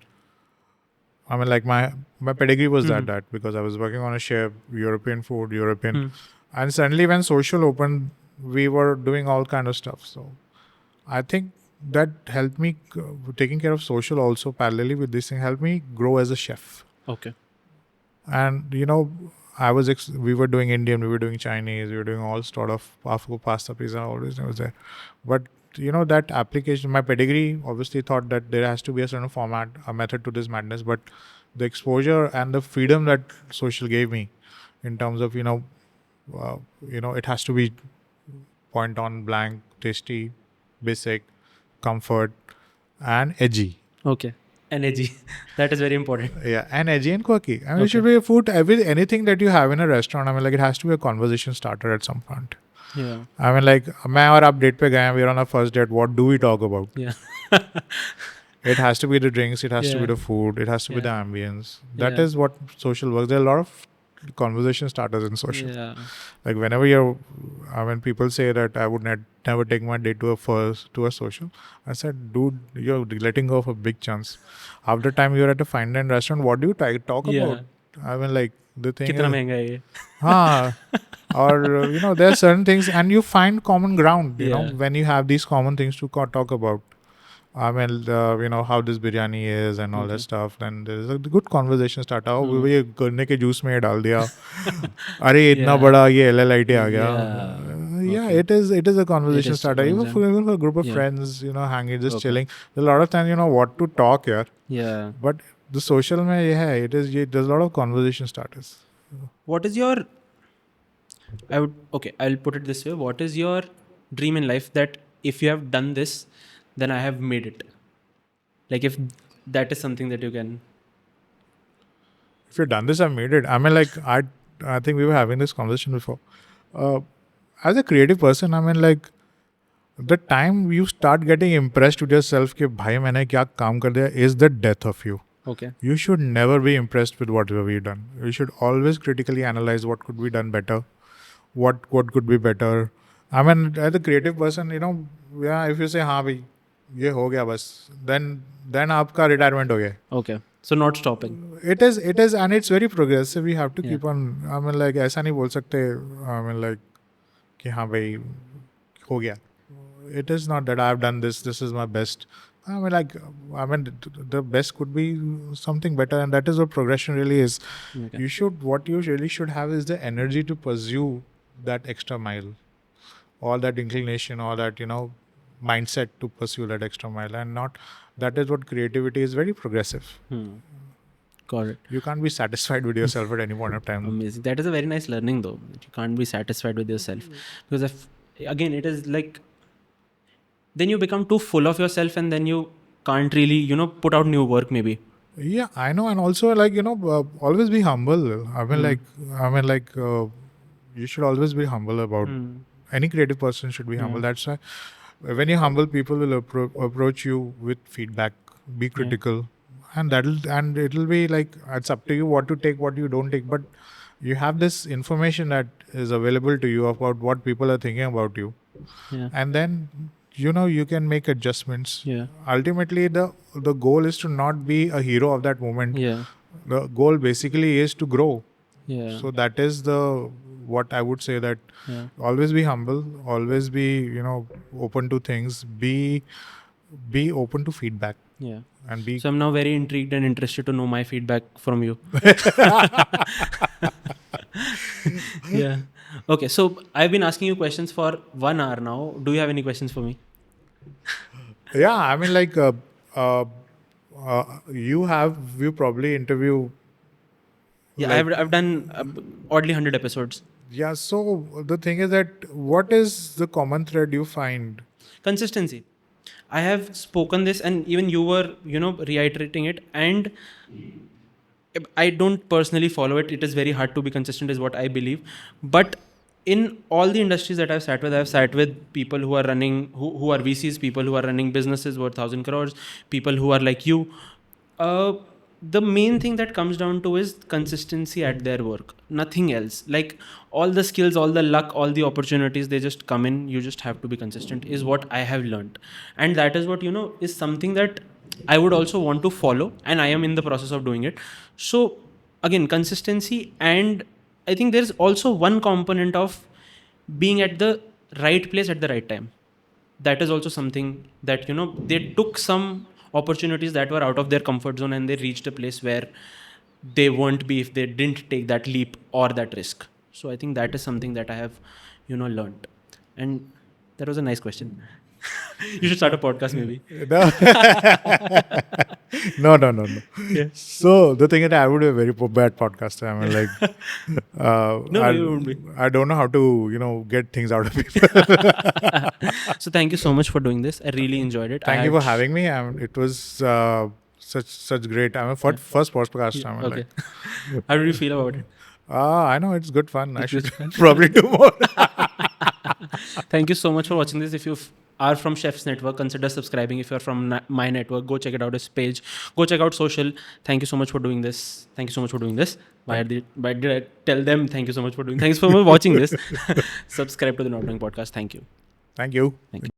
I mean, like my pedigree was that because I was working on a chef, European food, European, and suddenly when social opened, we were doing all kind of stuff. So I think that helped me taking care of social also parallelly with this thing helped me grow as a chef. Okay. And we were doing Indian, we were doing Chinese, we were doing all sort of pasta, pizza, all this was there. But that application, my pedigree obviously thought that there has to be a certain format, a method to this madness. But the exposure and the freedom that social gave me, in terms of it has to be point on blank, tasty, basic, comfort, and edgy. Okay. Energy. That is very important. Yeah, and edgy and quirky. I mean, it Okay. should be a food. Anything that you have in a restaurant. I mean, like it has to be a conversation starter at some point. Yeah. I mean, like मैं और आप date पे गए हैं, we're on our first date. What do we talk about? Yeah. It has to be the drinks. It has to be Yeah. the food. It has to be the Yeah. ambience. That Yeah. is what social works. There are a lot of conversation starters in social. Yeah. Like whenever when people say that I would never take my date to a social, I said, dude, you're letting go of a big chance. Half the time you're at a fine dine restaurant, what do you talk Yeah. about? I mean, like the thing कितना is, महंगा है ये? or there are certain things, and you find common ground. You know, Yeah. when you have these common things to talk about. I mean, how this biryani is and all that stuff. Then there's a good conversation start. Oh, ये गन्ने के juice में ये डाल दिया. अरे इतना Yeah. बड़ा ये LLIT आ गया. Yeah. It is a conversation is starter. Even for a group of Yeah. friends, hanging, just Okay. chilling. There's a lot of time, what to talk here. Yeah. But the social में ये है. There's a lot of conversation starters. What is your... I'll put it this way. What is your dream in life that if you have done this, then I have made it? Like if that is something that you can... If you've done this, I've made it. I mean, like I think we were having this conversation before. As a creative person, I mean, like the time you start getting impressed with yourself कि भाई मैंने क्या काम कर दिया is the death of you. Okay. You should never be impressed with what we've done. You should always critically analyze what could be done better, what could be better. I mean, as a creative person, if you say हाँ भाई ये हो गया बस, then आपका retirement हो गया. Okay. So not stopping. It is, and it's very progressive. You have to Yeah. keep on. I mean, like ऐसा नहीं बोल सकते. I mean, like कि हाँ भाई हो गया. It is not that I have done this. This is my best. I mean, the best could be something better, and that is what progression really is. Okay. What you really should have is the energy to pursue that extra mile, all that inclination, all that mindset to pursue that extra mile, and not. That is what creativity is. Very progressive. Got it. You can't be satisfied with yourself at any point of time. Amazing. That is a very nice learning though. That you can't be satisfied with yourself. Because again, it is like, then you become too full of yourself and then you can't really, put out new work maybe. Yeah, I know. And also like, always be humble. I mean, you should always be humble about any creative person should be humble. That's why when you're humble, people will approach you with feedback, be critical. And it'll be like, it's up to you what to take, what you don't take. But you have this information that is available to you about what people are thinking about you. Yeah. And then, you can make adjustments. Yeah. Ultimately, the goal is to not be a hero of that moment. Yeah. The goal basically is to grow. Yeah. So that is what I would say, that always be humble, always be, open to things, be open to feedback. Yeah. And be. So I'm now very intrigued and interested to know my feedback from you. Yeah. Okay. So I've been asking you questions for 1 hour now. Do you have any questions for me? Yeah. I mean, like, you probably interview. Yeah. I've done oddly 100 episodes. Yeah. So the thing is that what is the common thread you find? Consistency. I have spoken this and even you were, reiterating it, and I don't personally follow it. It is very hard to be consistent is what I believe. But in all the industries that I've sat with people who are running, who are VCs, people who are running businesses worth 1,000 crores, people who are like you. The main thing that comes down to is consistency at their work. Nothing else. Like all the skills, all the luck, all the opportunities, they just come in. You just have to be consistent is what I have learned. And that is what, is something that I would also want to follow, and I am in the process of doing it. So again, consistency, and I think there's also one component of being at the right place at the right time. That is also something that, they took some opportunities that were out of their comfort zone, and they reached a place where they won't be if they didn't take that leap or that risk. So I think that is something that I have, learned. And that was a nice question. You should start a podcast maybe. No. No. Yeah. So the thing is, I would be a very bad podcaster. I mean, like, No, you won't be. I don't know how to, get things out of people. So thank you so much for doing this. I really enjoyed it. Thank you for having me. I mean, it was such great. I mean, first podcast. I mean, Okay. How do you feel about it? I know it's good fun. I It's should good fun. probably do more. Thank you so much for watching this. If you are from Chef's Network, consider subscribing. If you're from my network, go check it out, his page. Go check out social. Thank you so much for doing this. Thank you so much for doing this. Why did I tell them thank you so much for doing? Thanks for watching this. Subscribe to the Not Doing Podcast. Thank you. Thank you. Thank you.